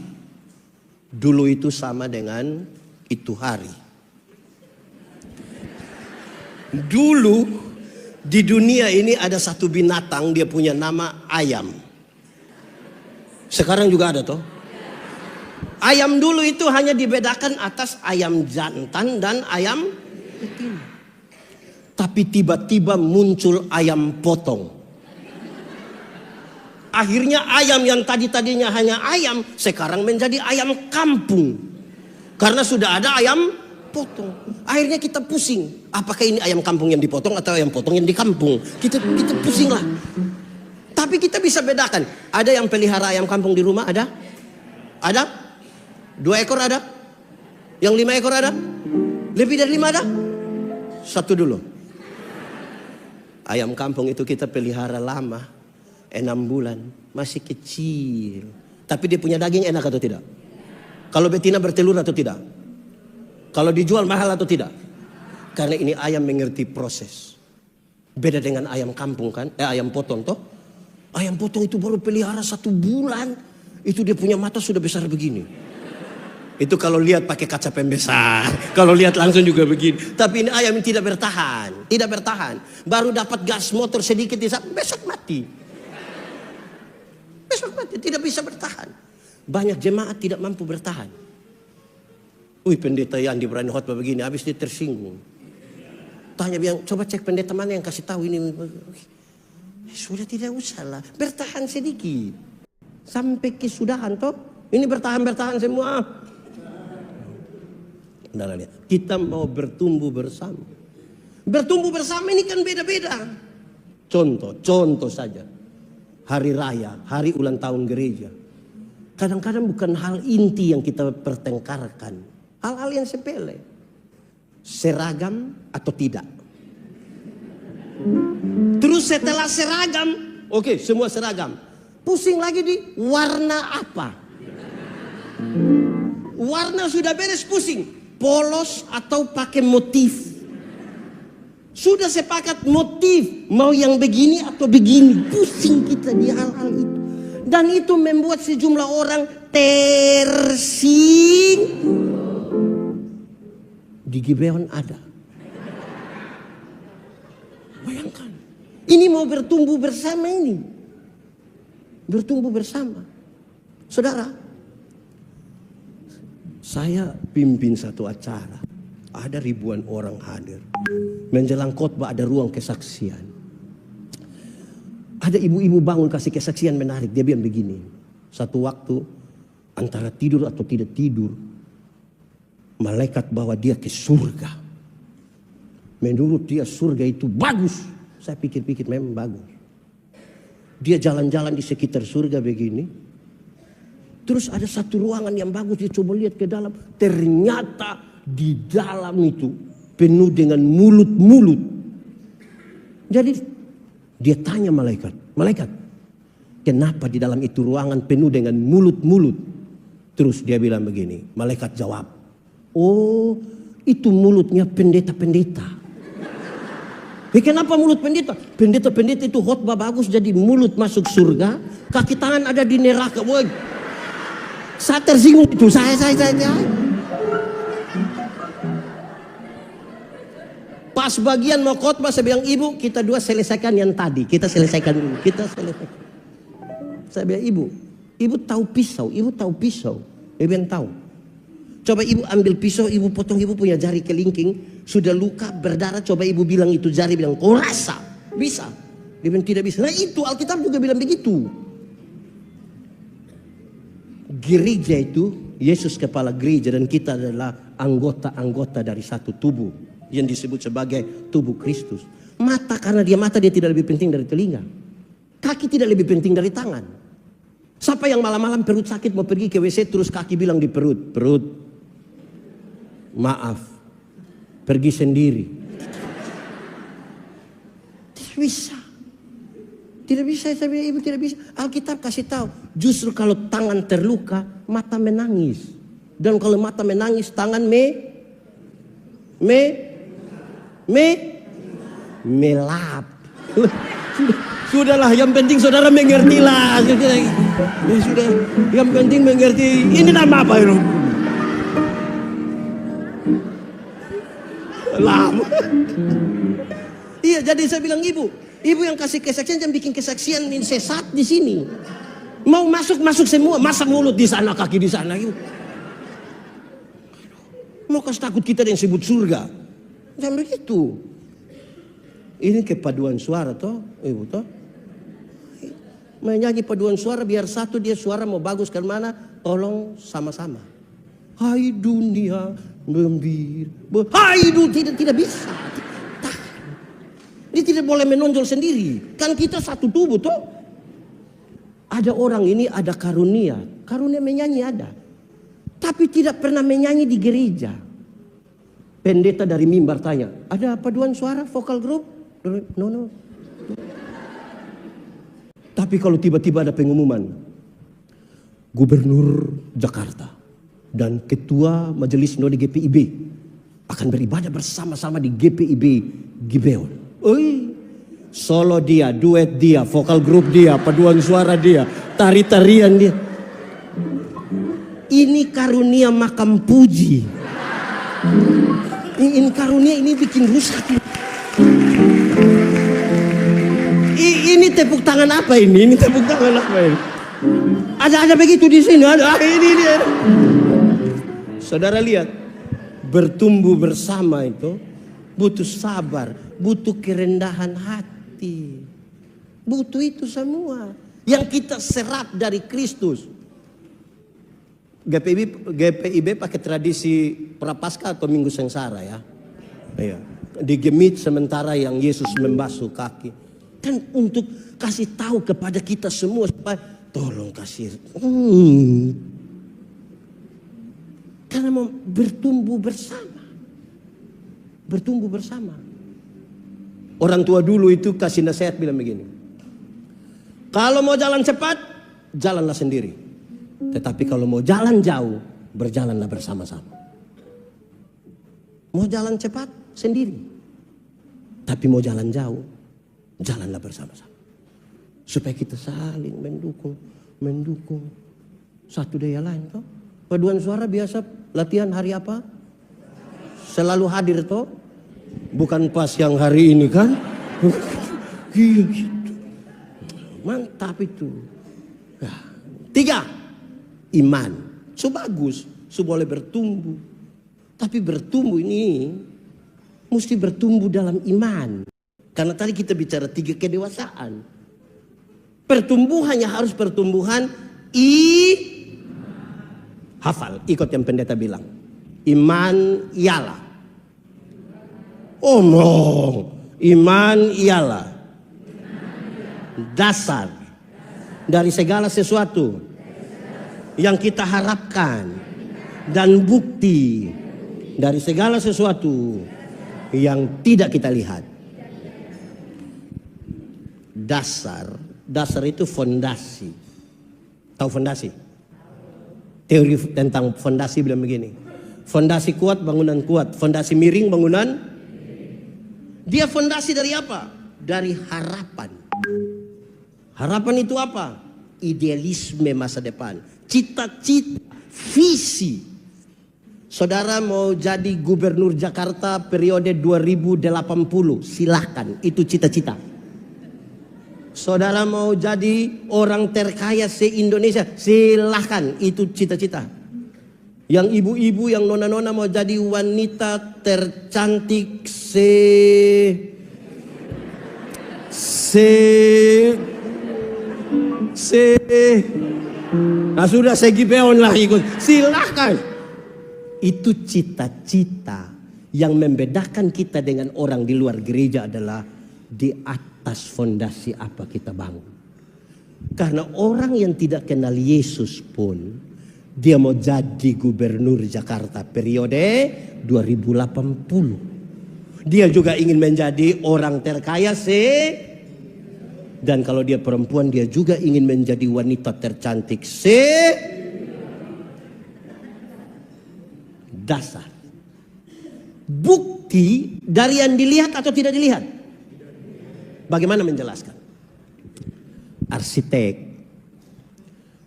itu sama dengan itu hari. Dulu di dunia ini ada satu binatang, dia punya nama ayam. Sekarang juga ada toh. Ayam dulu itu hanya dibedakan atas ayam jantan dan ayam betina. Tapi tiba-tiba muncul ayam potong. Akhirnya ayam yang tadinya hanya ayam, sekarang menjadi ayam kampung. Karena sudah ada ayam potong. Akhirnya kita pusing. Apakah ini ayam kampung yang dipotong atau ayam potong yang di kampung? Kita pusing lah. Tapi kita bisa bedakan. Ada yang pelihara ayam kampung di rumah? Ada? Ada? 2 ekor ada? Yang 5 ekor ada? Lebih dari 5 ada? 1 dulu. Ayam kampung itu kita pelihara lama. 6 bulan, masih kecil. Tapi dia punya daging enak atau tidak? Kalau betina bertelur atau tidak? Kalau dijual mahal atau tidak? Karena ini ayam mengerti proses. Beda dengan ayam kampung kan? Ayam potong toh. Ayam potong itu baru pelihara 1 bulan. Itu dia punya mata sudah besar begini. Itu kalau lihat pakai kaca pembesar. Kalau lihat langsung juga begini. Tapi ini ayam yang tidak bertahan. Tidak bertahan. Baru dapat gas motor sedikit, besok mati. Tidak bisa bertahan. Banyak jemaat tidak mampu bertahan. Wih, pendeta Yandi berani khotbah begini, habis dia tersinggung. Tanya bilang, coba cek pendeta mana yang kasih tahu ini. Sudah tidak usah lah, bertahan sedikit. Sampai kesudahan toh. Ini bertahan semua. Nah, lihat, kita mau bertumbuh bersama. Bertumbuh bersama ini kan beda-beda. Contoh saja. Hari raya, hari ulang tahun gereja. Kadang-kadang bukan hal inti yang kita pertengkarkan. Hal-hal yang sepele. Seragam atau tidak. Terus setelah seragam, oke, semua seragam. Pusing lagi di warna apa? Warna sudah beres, pusing. Polos atau pakai motif. Sudah sepakat motif, mau yang begini atau begini. Pusing kita di hal-hal itu. Dan itu membuat sejumlah orang di Gibeon ada. Bayangkan. Ini mau bertumbuh bersama ini. Bertumbuh bersama. Saudara, saya pimpin satu acara. Ada ribuan orang hadir. Menjelang khotbah ada ruang kesaksian. Ada ibu-ibu bangun kasih kesaksian menarik. Dia bilang begini. Satu waktu antara tidur atau tidak tidur, malaikat bawa dia ke surga. Menurut dia surga itu bagus. Saya pikir-pikir memang bagus. Dia jalan-jalan di sekitar surga begini. Terus ada satu ruangan yang bagus, dia coba lihat ke dalam. Ternyata di dalam itu penuh dengan mulut-mulut. Jadi dia tanya malaikat, malaikat, kenapa di dalam itu ruangan penuh dengan mulut-mulut? Terus dia bilang begini, malaikat jawab, oh itu mulutnya pendeta-pendeta. Kenapa mulut pendeta? Pendeta-pendeta itu khotbah bagus jadi mulut masuk surga, kaki tangan ada di neraka. Woy. Saya tersinggung itu, saya. Pas bagian mau khotbah saya bilang, ibu kita dua selesaikan yang tadi. Kita selesaikan dulu. Saya bilang, ibu tahu pisau. Ibu yang tahu. Coba ibu ambil pisau, ibu potong, ibu punya jari kelingking. Sudah luka, berdarah, coba ibu bilang itu jari. Bilang, kau rasa? Bisa. Dia bilang tidak bisa. Nah itu Alkitab juga bilang begitu. Gereja itu, Yesus kepala gereja dan kita adalah anggota-anggota dari satu tubuh. Yang disebut sebagai tubuh Kristus. Mata, karena dia mata, dia tidak lebih penting dari telinga. Kaki tidak lebih penting dari tangan. Siapa yang malam-malam perut sakit mau pergi ke WC terus kaki bilang di perut, maaf, pergi sendiri. Tidak bisa, saya bilang, ibu tidak bisa. Alkitab kasih tahu, justru kalau tangan terluka, mata menangis. Dan kalau mata menangis, tangan melap. Sudahlah, yang penting saudara mengertilah. Sudah, yang penting mengerti. Ini nama apa itu? Lama. Iya, jadi saya bilang ibu yang kasih kesaksian jangan bikin kesaksian ini sesat di sini. Mau masuk semua, masa mulut di sana, kaki di sana. Mau kasih takut kita yang sebut surga. Jangan begitu. Ini kepaduan suara toh, ibu toh. Menyanyi paduan suara biar satu dia suara mau bagus ke mana, tolong sama-sama. Hai dunia gembira. Hai dunia tidak bisa. Dia tidak boleh menonjol sendiri. Kan kita satu tubuh toh. Ada orang ini ada karunia menyanyi ada. Tapi tidak pernah menyanyi di gereja. Pendeta dari mimbar tanya, ada paduan suara vokal group? No. Tapi kalau tiba-tiba ada pengumuman, Gubernur Jakarta dan Ketua Majelis Sinode GPIB akan beribadah bersama-sama di GPIB Gibeon. Solo dia, duet dia, vokal group dia, paduan suara dia, tari-tarian dia. Ini karunia makam puji. Ini karunia ini bikin rusak. Ini tepuk tangan apa ini? Ini tepuk tangan apa ini? Ada begitu di sini. Ada ini dia. Saudara lihat, bertumbuh bersama itu butuh sabar, butuh kerendahan hati. Butuh itu semua yang kita serap dari Kristus. GPIB pakai tradisi Prapaskah atau Minggu Sengsara ya. Iya. Digemit sementara yang Yesus membasuh kaki. Dan untuk kasih tahu kepada kita semua supaya tolong kasih. Karena mau bertumbuh bersama. Bertumbuh bersama. Orang tua dulu itu kasih nasihat bilang begini. Kalau mau jalan cepat, jalanlah sendiri. Tetapi kalau mau jalan jauh, berjalanlah bersama-sama. Mau jalan cepat, sendiri. Tapi mau jalan jauh, jalanlah bersama-sama. Supaya kita saling mendukung satu daya lain toh. Paduan suara biasa latihan hari apa? Selalu hadir toh. Bukan pas yang hari ini kan. Iya gitu. Mantap itu. Nah, 3, iman. So bagus, so boleh bertumbuh. Tapi bertumbuh ini mesti bertumbuh dalam iman. Karena tadi kita bicara 3 kedewasaan. Pertumbuhannya harus pertumbuhan hafal, ikut yang pendeta bilang. Iman ialah. Omong. Iman ialah dasar dari segala sesuatu yang kita harapkan dan bukti dari segala sesuatu yang tidak kita lihat. Dasar itu fondasi. Tahu fondasi? Teori tentang fondasi bilang begini. Fondasi kuat, bangunan kuat. Fondasi miring, bangunan. Dia fondasi dari apa? Dari harapan. Harapan itu apa? Idealisme masa depan. Cita-cita, visi. Saudara mau jadi gubernur Jakarta periode 2080, silahkan. Itu cita-cita. Saudara mau jadi orang terkaya se-Indonesia, silahkan. Itu cita-cita. Yang ibu-ibu, yang nona-nona mau jadi wanita tercantik nah sudah segi peon lah ikut. Silahkan. Itu cita-cita. Yang membedakan kita dengan orang di luar gereja adalah di atas fondasi apa kita bangun. Karena orang yang tidak kenal Yesus pun, dia mau jadi gubernur Jakarta periode 2080. Dia juga ingin menjadi orang terkaya dan kalau dia perempuan dia juga ingin menjadi wanita tercantik dasar. Bukti dari yang dilihat atau tidak dilihat. Bagaimana menjelaskan?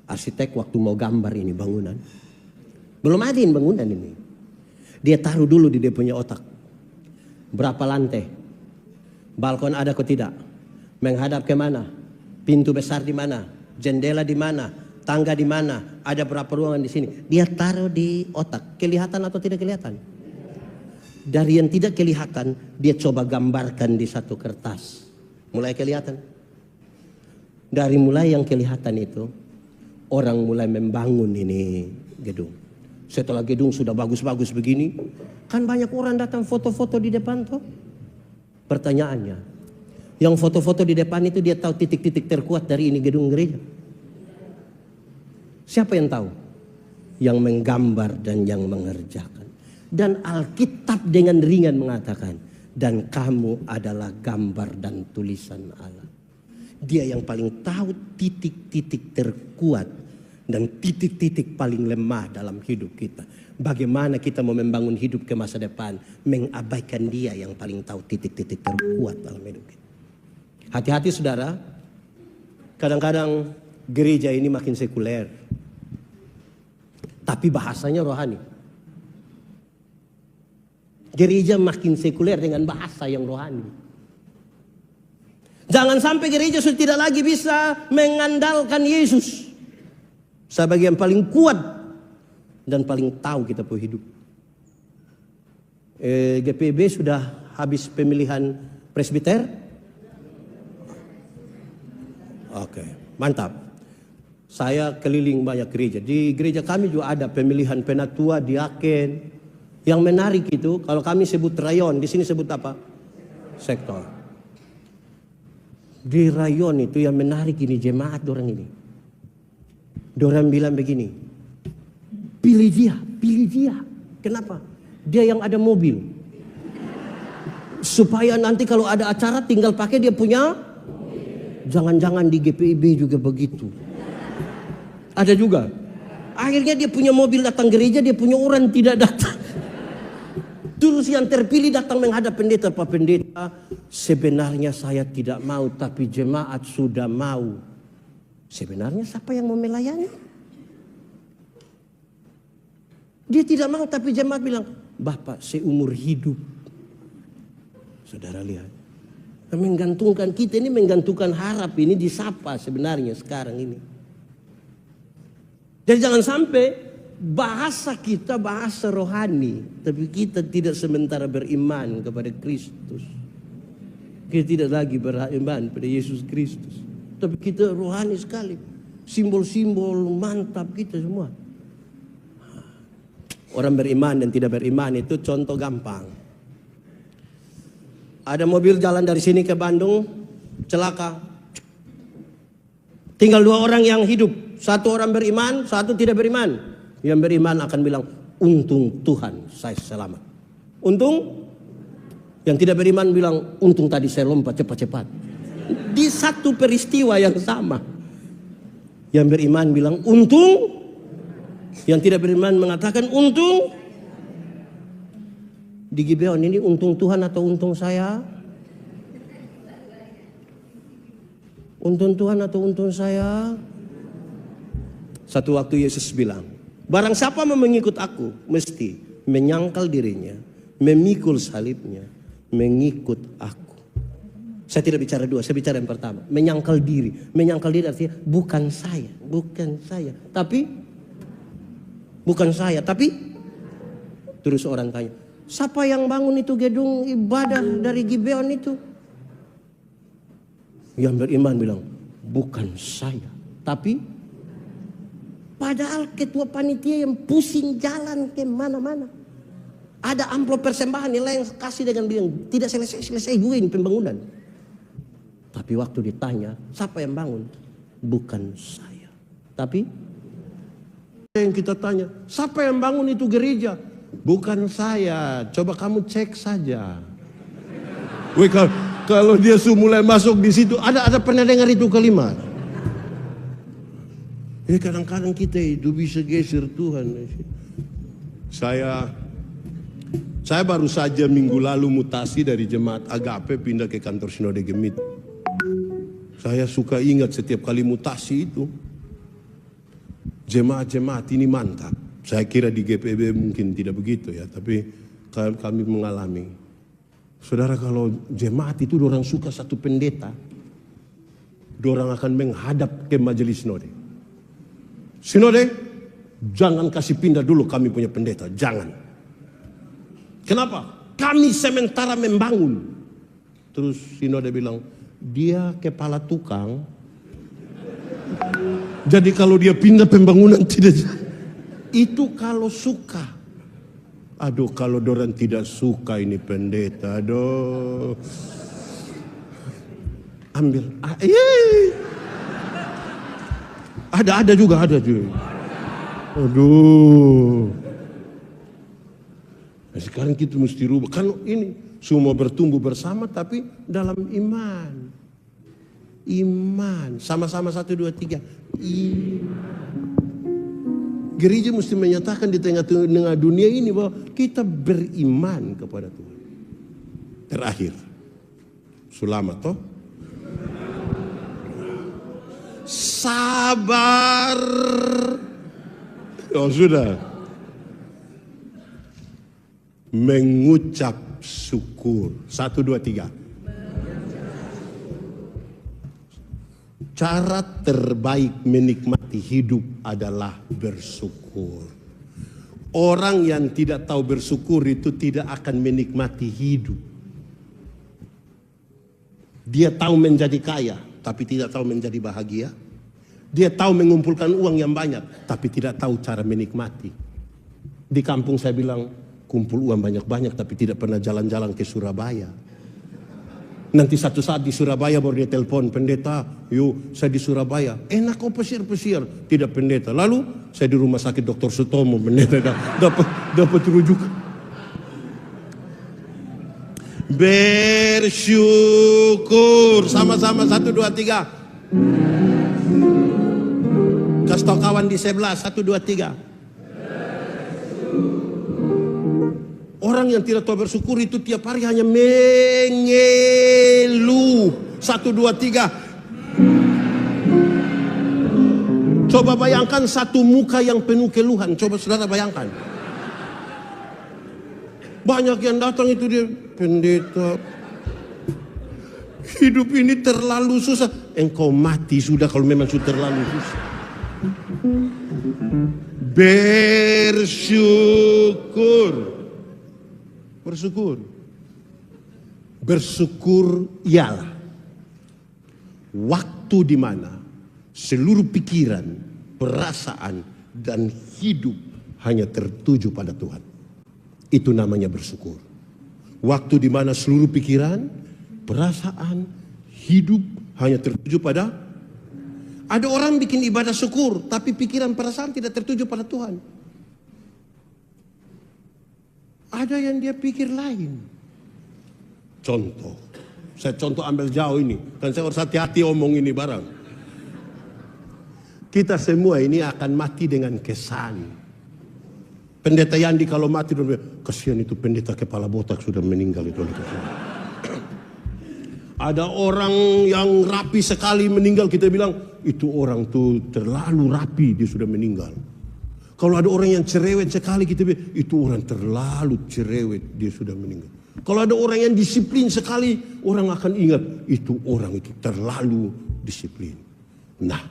Arsitek waktu mau gambar ini bangunan, belum ada ini bangunan ini. Dia taruh dulu di dia punya otak. Berapa lantai? Balkon ada atau tidak? Menghadap ke mana? Pintu besar di mana? Jendela di mana? Tangga di mana? Ada berapa ruangan di sini? Dia taruh di otak. Kelihatan atau tidak kelihatan? Dari yang tidak kelihatan, dia coba gambarkan di satu kertas. Mulai kelihatan. Dari mulai yang kelihatan itu, orang mulai membangun ini gedung. Setelah gedung sudah bagus-bagus begini, kan banyak orang datang foto-foto di depan tuh. Pertanyaannya, yang foto-foto di depan itu dia tahu titik-titik terkuat dari ini gedung gereja? Siapa yang tahu? Yang menggambar dan yang mengerjakan. Dan Alkitab dengan ringan mengatakan, dan kamu adalah gambar dan tulisan Allah. Dia yang paling tahu titik-titik terkuat dan titik-titik paling lemah dalam hidup kita. Bagaimana kita mau membangun hidup ke masa depan, mengabaikan dia yang paling tahu titik-titik terkuat dalam hidup kita. Hati-hati saudara, kadang-kadang gereja ini makin sekuler, tapi bahasanya rohani. Gereja makin sekuler dengan bahasa yang rohani. Jangan sampai gereja sudah tidak lagi bisa mengandalkan Yesus sebagai yang paling kuat dan paling tahu kita punya hidup. GPIB sudah habis pemilihan presbiter? Oke, mantap. Saya keliling banyak gereja. Di gereja kami juga ada pemilihan penatua, diaken. Yang menarik itu, kalau kami sebut rayon, di sini sebut apa? Sektor. Di rayon itu yang menarik ini jemaat orang ini. Dorang bilang begini, pilih dia. Kenapa? Dia yang ada mobil. Supaya nanti kalau ada acara tinggal pakai dia punya. Jangan-jangan di GPIB juga begitu. Ada juga. Akhirnya dia punya mobil datang gereja, dia punya orang tidak datang. Terus yang terpilih datang menghadap pendeta, Pak Pendeta, sebenarnya saya tidak mau, tapi jemaat sudah mau. Sebenarnya siapa yang mau melayani? Dia tidak mau, tapi jemaat bilang, Bapak seumur hidup. Saudara lihat, menggantungkan kita ini, menggantungkan harap ini disapa sebenarnya sekarang ini. Jadi jangan sampai bahasa kita bahasa rohani, tapi kita tidak sementara beriman kepada Kristus. Kita tidak lagi beriman pada Yesus Kristus, tapi kita rohani sekali. Simbol-simbol mantap kita semua. Orang beriman dan tidak beriman itu contoh gampang. Ada mobil jalan dari sini ke Bandung, celaka. Tinggal 2 orang yang hidup. Satu orang beriman, satu tidak beriman. Yang beriman akan bilang, untung Tuhan saya selamat. Untung. Yang tidak beriman bilang, untung tadi saya lompat cepat-cepat. Di satu peristiwa yang sama. Yang beriman bilang, untung. Yang tidak beriman mengatakan, untung. Di Gibeon ini untung Tuhan atau untung saya? Untung Tuhan atau untung saya? Satu waktu Yesus bilang, barang siapa mau mengikut aku, mesti menyangkal dirinya, memikul salibnya, mengikut aku. Saya tidak bicara 2, saya bicara yang pertama. Menyangkal diri. Menyangkal diri artinya bukan saya. Bukan saya. Tapi, bukan saya. Tapi, terus orang tanya, siapa yang bangun itu gedung ibadah dari Gibeon itu? Yang beriman bilang, bukan saya. Tapi, padahal ketua panitia yang pusing jalan ke mana-mana. Ada amplop persembahan nilai yang kasih dengan bilang, tidak selesai-selesai juga ini pembangunan. Tapi waktu ditanya, siapa yang bangun? Bukan saya. Tapi, yang kita tanya, siapa yang bangun itu gereja? Bukan saya. Coba kamu cek saja. Wih, kalau dia mulai masuk di situ, ada pernah dengar itu kalimat? Kadang-kadang kita itu bisa geser Tuhan. Saya baru saja minggu lalu mutasi dari jemaat Agape pindah ke kantor Sinode Gemit. Saya suka ingat setiap kali mutasi itu. Jemaat-jemaat ini mantap. Saya kira di GPB mungkin tidak begitu ya. Tapi kami mengalami. Saudara, kalau jemaat itu orang suka satu pendeta. Orang akan menghadap ke majelis sinode. Sinode, jangan kasih pindah dulu kami punya pendeta. Jangan. Kenapa? Kami sementara membangun. Terus sinode bilang, dia kepala tukang. Jadi kalau dia pindah pembangunan tidak. Itu kalau suka. Aduh, kalau dorang tidak suka ini pendeta. Aduh. Ambil. Ada juga. Aduh. Nah, sekarang kita mesti rubah. Kan ini semua bertumbuh bersama tapi dalam iman. Iman. Sama-sama 1, 2, 3. Iman. Gereja mesti menyatakan di tengah-tengah dunia ini bahwa kita beriman kepada Tuhan. Terakhir. Selamat toh. Sabar. Oh sudah. Mengucap syukur. 1, 2, 3. Cara terbaik menikmati hidup adalah bersyukur. Orang yang tidak tahu bersyukur itu tidak akan menikmati hidup. Dia tahu menjadi kaya, tapi tidak tahu menjadi bahagia. Dia tahu mengumpulkan uang yang banyak, tapi tidak tahu cara menikmati. Di kampung saya bilang, kumpul uang banyak-banyak, tapi tidak pernah jalan-jalan ke Surabaya. Nanti satu saat di Surabaya baru dia telepon, pendeta, yuk saya di Surabaya. Enak kok pesir-pesir, tidak pendeta. Lalu saya di rumah sakit Dr. Sutomo, pendeta dapat rujukan. Bersyukur, sama-sama 1, 2, 3. Kasih tau kawan di sebelah, 1, 2, 3. Orang yang tidak tahu bersyukur itu tiap hari hanya mengeluh. 1, 2, 3. Coba bayangkan satu muka yang penuh keluhan. Coba saudara bayangkan. Banyak yang datang itu dia, pendeta, hidup ini terlalu susah. Engkau mati sudah kalau memang sudah terlalu susah. bersyukur. Bersyukur. Bersyukur ialah waktu di mana seluruh pikiran, perasaan, dan hidup hanya tertuju pada Tuhan. Itu namanya bersyukur. Waktu di mana seluruh pikiran, perasaan, hidup hanya tertuju pada. Ada orang bikin ibadah syukur, tapi pikiran perasaan tidak tertuju pada Tuhan. Ada yang dia pikir lain. Contoh, saya ambil jauh ini, dan saya harus hati-hati omong ini barang. Kita semua ini akan mati dengan kesan. Pendeta Yandi kalau mati, kasihan itu pendeta kepala botak sudah meninggal itu. Ada orang yang rapi sekali meninggal, kita bilang itu orang tuh terlalu rapi, dia sudah meninggal. Kalau ada orang yang cerewet sekali, kita bilang itu orang terlalu cerewet, dia sudah meninggal. Kalau ada orang yang disiplin sekali, orang akan ingat itu orang itu terlalu disiplin. Nah,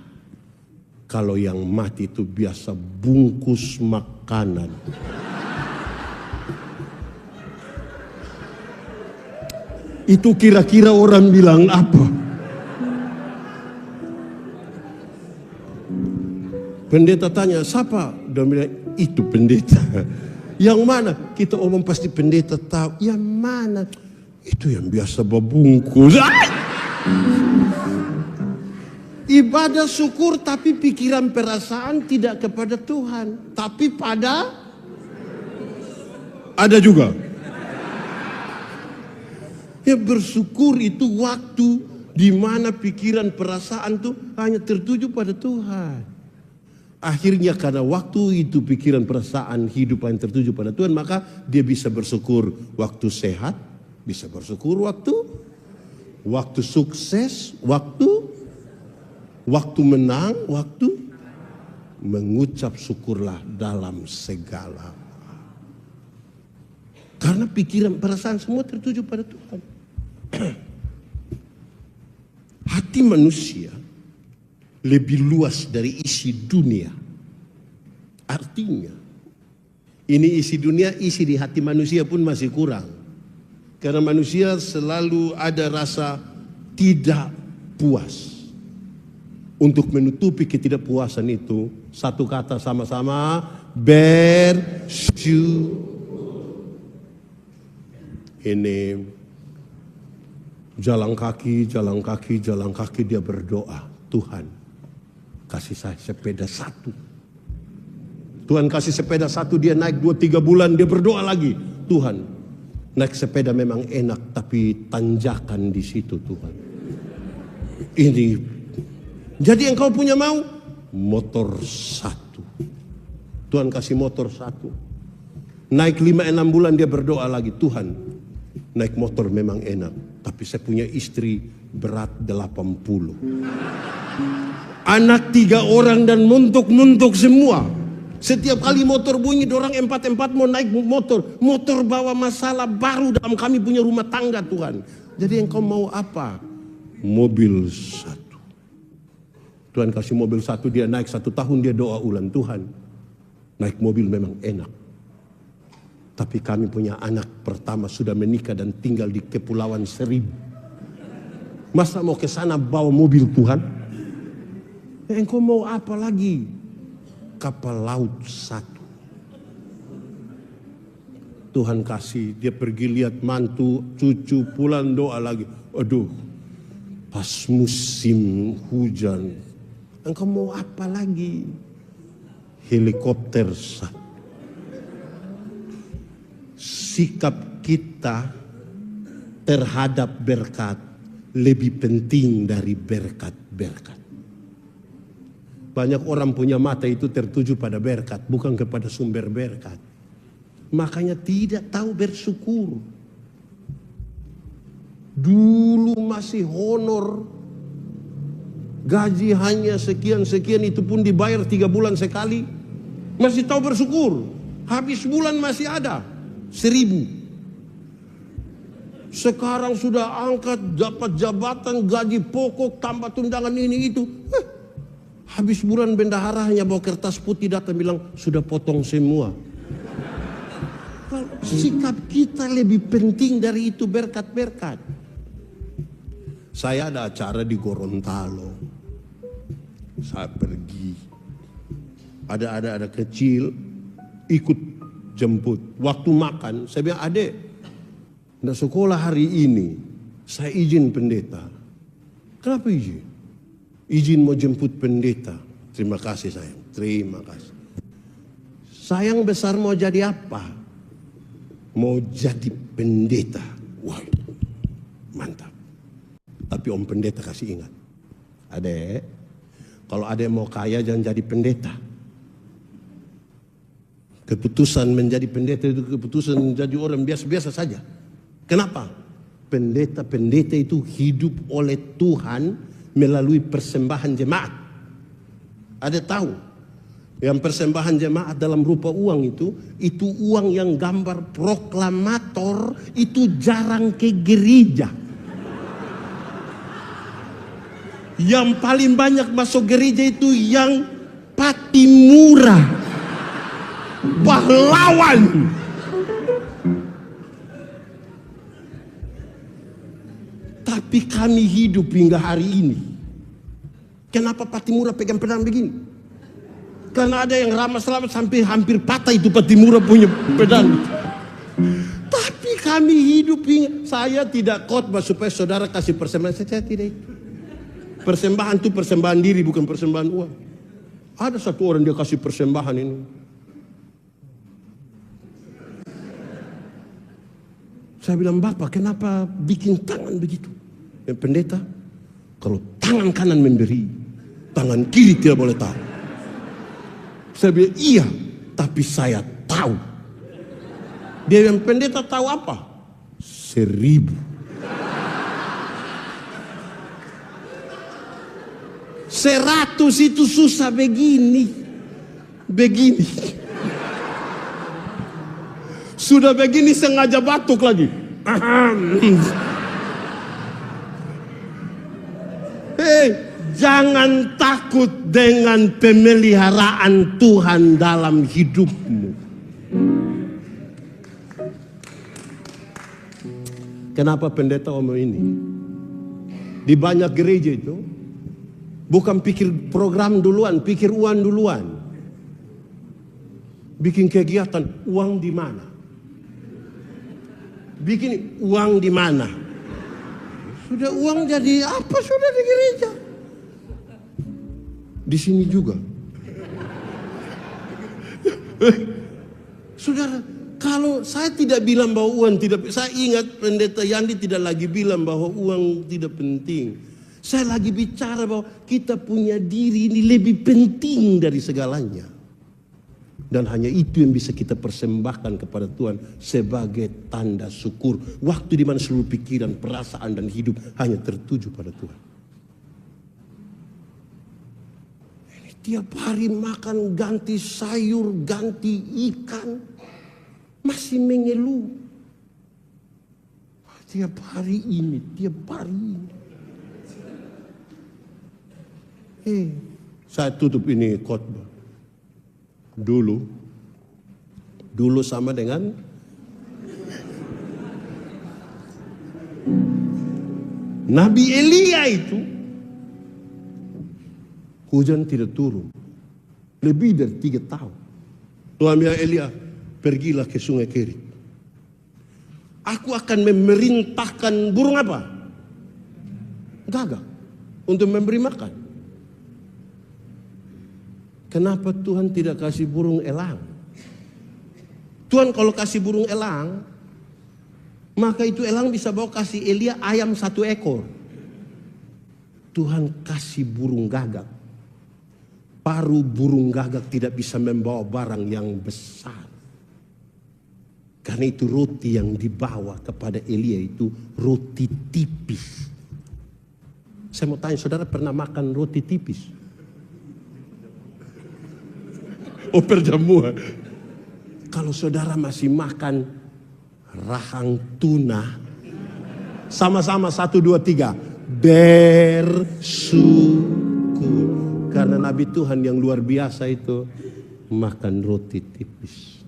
kalau yang mati itu biasa bungkus makanan. Itu kira-kira orang bilang apa? Pendeta tanya, siapa? Dia bilang, itu pendeta. Yang mana? Kita omong pasti pendeta tahu. Yang mana? Itu yang biasa berbungkus. Ibadah syukur tapi pikiran perasaan tidak kepada Tuhan, tapi pada ada juga. Ya, bersyukur itu waktu di mana pikiran perasaan itu hanya tertuju pada Tuhan. Akhirnya karena waktu itu pikiran perasaan hidup yang tertuju pada Tuhan, maka dia bisa bersyukur waktu sehat, bisa bersyukur waktu sukses, waktu menang, waktu mengucap syukurlah dalam segala. Karena pikiran perasaan semua tertuju pada Tuhan. Hati manusia lebih luas dari isi dunia. Artinya, ini isi dunia, isi di hati manusia pun masih kurang. Karena manusia selalu ada rasa tidak puas. Untuk menutupi ketidakpuasan itu, satu kata sama-sama, bersyukur. Ini jalan kaki dia berdoa, Tuhan kasih saya sepeda satu. Tuhan kasih sepeda satu, dia naik 2-3 bulan, dia berdoa lagi, Tuhan naik sepeda memang enak, tapi tanjakan di situ Tuhan. Ini jadi yang kau punya mau motor satu. Tuhan kasih motor satu. Naik 5-6 bulan dia berdoa lagi, Tuhan naik motor memang enak, tapi saya punya istri berat 80. Anak 3 orang dan muntuk-muntuk semua. Setiap kali motor bunyi, dorang 4 mau naik motor. Motor bawa masalah baru dalam kami punya rumah tangga Tuhan. Jadi yang kau mau apa? Mobil satu. Tuhan kasih mobil satu, dia naik 1 tahun, dia doa ulang, Tuhan naik mobil memang enak, tapi kami punya anak pertama sudah menikah dan tinggal di Kepulauan Seribu. Masa mau ke sana bawa mobil Tuhan? Engkau mau apa lagi? Kapal laut satu. Tuhan kasih, dia pergi lihat mantu, cucu, pulang doa lagi. Aduh, pas musim hujan. Engkau mau apa lagi? Helikopter satu. Sikap kita terhadap berkat lebih penting dari berkat-berkat. Banyak orang punya mata itu tertuju pada berkat, bukan kepada sumber berkat. Makanya tidak tahu bersyukur. Dulu masih honor, gaji hanya sekian-sekian, itu pun dibayar 3 bulan sekali. Masih tahu bersyukur. Habis bulan masih ada 1.000. Sekarang sudah angkat, dapat jabatan, gaji pokok, tambah tunjangan ini itu. Habis bulan bendahara hanya bawa kertas putih datang bilang sudah potong semua. Kalau sikap kita lebih penting dari itu berkat-berkat. Saya ada acara di Gorontalo. Saya pergi. Ada kecil ikut jemput. Waktu makan saya bilang, adek, nggak sekolah hari ini. Saya izin pendeta. Kenapa izin? Izin mau jemput pendeta. Terima kasih sayang. Terima kasih. Sayang besar mau jadi apa? Mau jadi pendeta. Wah, mantap. Tapi om pendeta kasih ingat. Adek, kalau adek mau kaya jangan jadi pendeta. Keputusan menjadi pendeta itu keputusan menjadi orang biasa-biasa saja. Kenapa? Pendeta-pendeta itu hidup oleh Tuhan melalui persembahan jemaat. Ada tahu? Yang persembahan jemaat dalam rupa uang itu uang yang gambar proklamator, itu jarang ke gereja. Yang paling banyak masuk gereja itu yang Patimura, pahlawan. Tapi kami hidup hingga hari ini. Kenapa Patimura pegang pedang begini? Karena ada yang ramah selamat sampai hampir patah itu Patimura punya pedang. Tapi kami hidup hingga, saya tidak khotbah supaya saudara kasih persembahan. Saya tidak itu. Persembahan itu persembahan diri, bukan persembahan uang. Ada satu orang dia kasih persembahan ini. Saya bilang, Bapak kenapa bikin tangan begitu? Yang pendeta, kalau tangan kanan memberi, tangan kiri tidak boleh tahu. Saya bilang, iya, tapi saya tahu. Dia yang pendeta tahu apa? 1000. 100 itu susah begini. Begini. Sudah begini sengaja batuk lagi. Hei, jangan takut dengan pemeliharaan Tuhan dalam hidupmu. Kenapa pendeta omong ini? Di banyak gereja itu bukan pikir program duluan, pikir uang duluan. Bikin kegiatan, uang di mana? Bikin uang di mana? Sudah uang jadi apa sudah di gereja? Di sini juga. Saudara, kalau saya tidak bilang bahwa uang tidak, saya ingat pendeta Yandi tidak lagi bilang bahwa uang tidak penting. Saya lagi bicara bahwa kita punya diri ini lebih penting dari segalanya. Dan hanya itu yang bisa kita persembahkan kepada Tuhan sebagai tanda syukur. Waktu di mana seluruh pikiran, perasaan dan hidup hanya tertuju pada Tuhan. Ini tiap hari makan ganti sayur, ganti ikan, masih mengeluh. Tiap hari ini, tiap hari ini. Saya tutup ini khotbah. Dulu sama dengan Nabi Elia itu hujan tidak turun lebih dari 3 tahun. Tuhan bilang, Elia, pergilah ke sungai Kerit. Aku akan memerintahkan burung apa? Gagak untuk memberi makan. Kenapa Tuhan tidak kasih burung elang? Tuhan kalau kasih burung elang, maka itu elang bisa bawa kasih Elia ayam 1 ekor. Tuhan kasih burung gagak. Paruh burung gagak tidak bisa membawa barang yang besar. Karena itu roti yang dibawa kepada Elia itu roti tipis. Saya mau tanya, saudara pernah makan roti tipis? Oh, perjamuan. Kalau saudara masih makan rahang tuna, sama-sama 1, 2, 3 bersyukur. Karena Nabi Tuhan yang luar biasa itu makan roti tipis.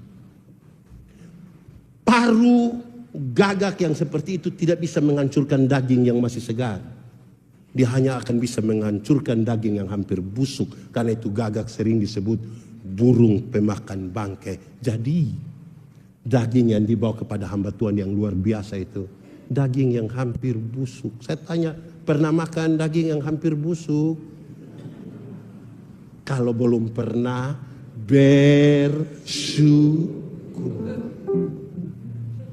Paru gagak yang seperti itu tidak bisa menghancurkan daging yang masih segar. Dia hanya akan bisa menghancurkan daging yang hampir busuk. Karena itu gagak sering disebut burung pemakan bangkai. Jadi daging yang dibawa kepada hamba Tuhan yang luar biasa itu daging yang hampir busuk. Saya tanya, pernah makan daging yang hampir busuk? Kalau belum pernah, bersyukur.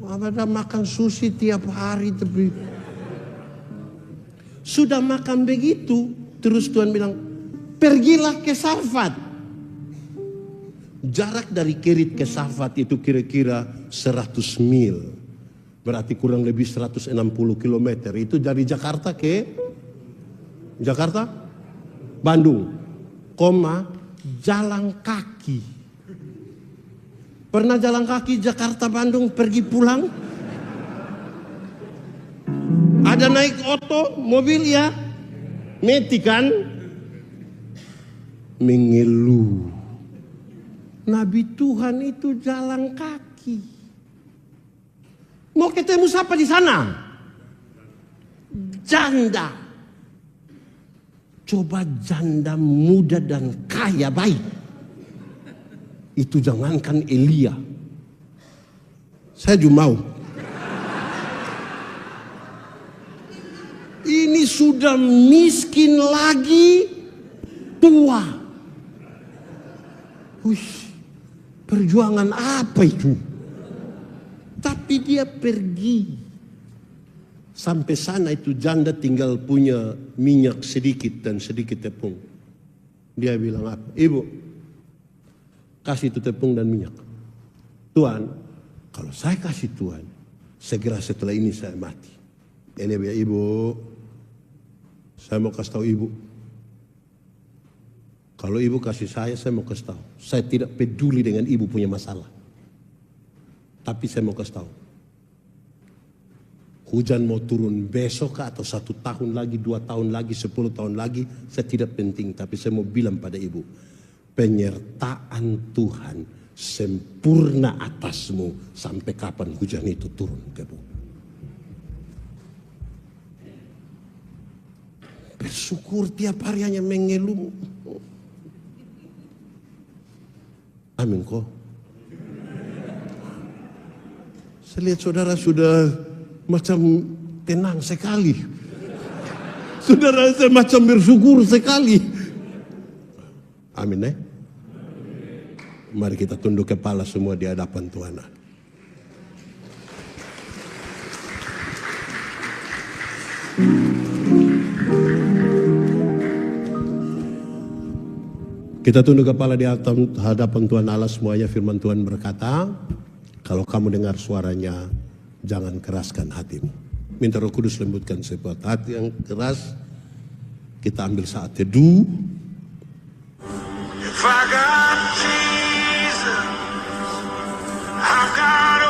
Ada makan sushi tiap hari, tapi sudah makan begitu, terus Tuhan bilang, pergilah ke Safat. Jarak dari Kerit ke Safat itu kira-kira 100 mil. Berarti kurang lebih 160 km. Itu dari Jakarta ke Bandung, jalan kaki. Pernah jalan kaki Jakarta Bandung pergi pulang? Ada naik oto, mobil ya? Meti kan? Mengeluh. Nabi Tuhan itu jalan kaki. Mau ketemu siapa di sana? Janda. Coba janda muda dan kaya baik. Itu jangankan Elia. Saya juga mau. Ini sudah miskin lagi, tua. Wih, perjuangan apa itu? Tapi dia pergi. Sampai sana itu janda tinggal punya minyak sedikit dan sedikit tepung. Dia bilang apa? Ibu, kasih itu tepung dan minyak. Tuhan, kalau saya kasih Tuhan, segera setelah ini saya mati. Ini biar ibu, saya mau kasih tahu ibu. Kalau ibu kasih saya mau kasih tahu. Saya tidak peduli dengan ibu punya masalah. Tapi saya mau kasih tahu. Hujan mau turun besok atau 1 tahun lagi, 2 tahun lagi, 10 tahun lagi, saya tidak penting. Tapi saya mau bilang pada ibu, penyertaan Tuhan sempurna atasmu sampai kapan hujan itu turun ke bumi. Bersyukur tiap hari hanya mengeluh. Amin kok. Saya lihat saudara sudah macam tenang sekali. Saudara saya macam bersyukur sekali. Amin. Mari kita tunduk kepala semua di hadapan Tuhan. Kita tunduk kepala di hadapan Tuhan Allah semuanya. Firman Tuhan berkata, kalau kamu dengar suaranya, jangan keraskan hatimu. Minta Roh Kudus lembutkan sebuah hati yang keras. Kita ambil saat teduh. If I got Jesus, I've got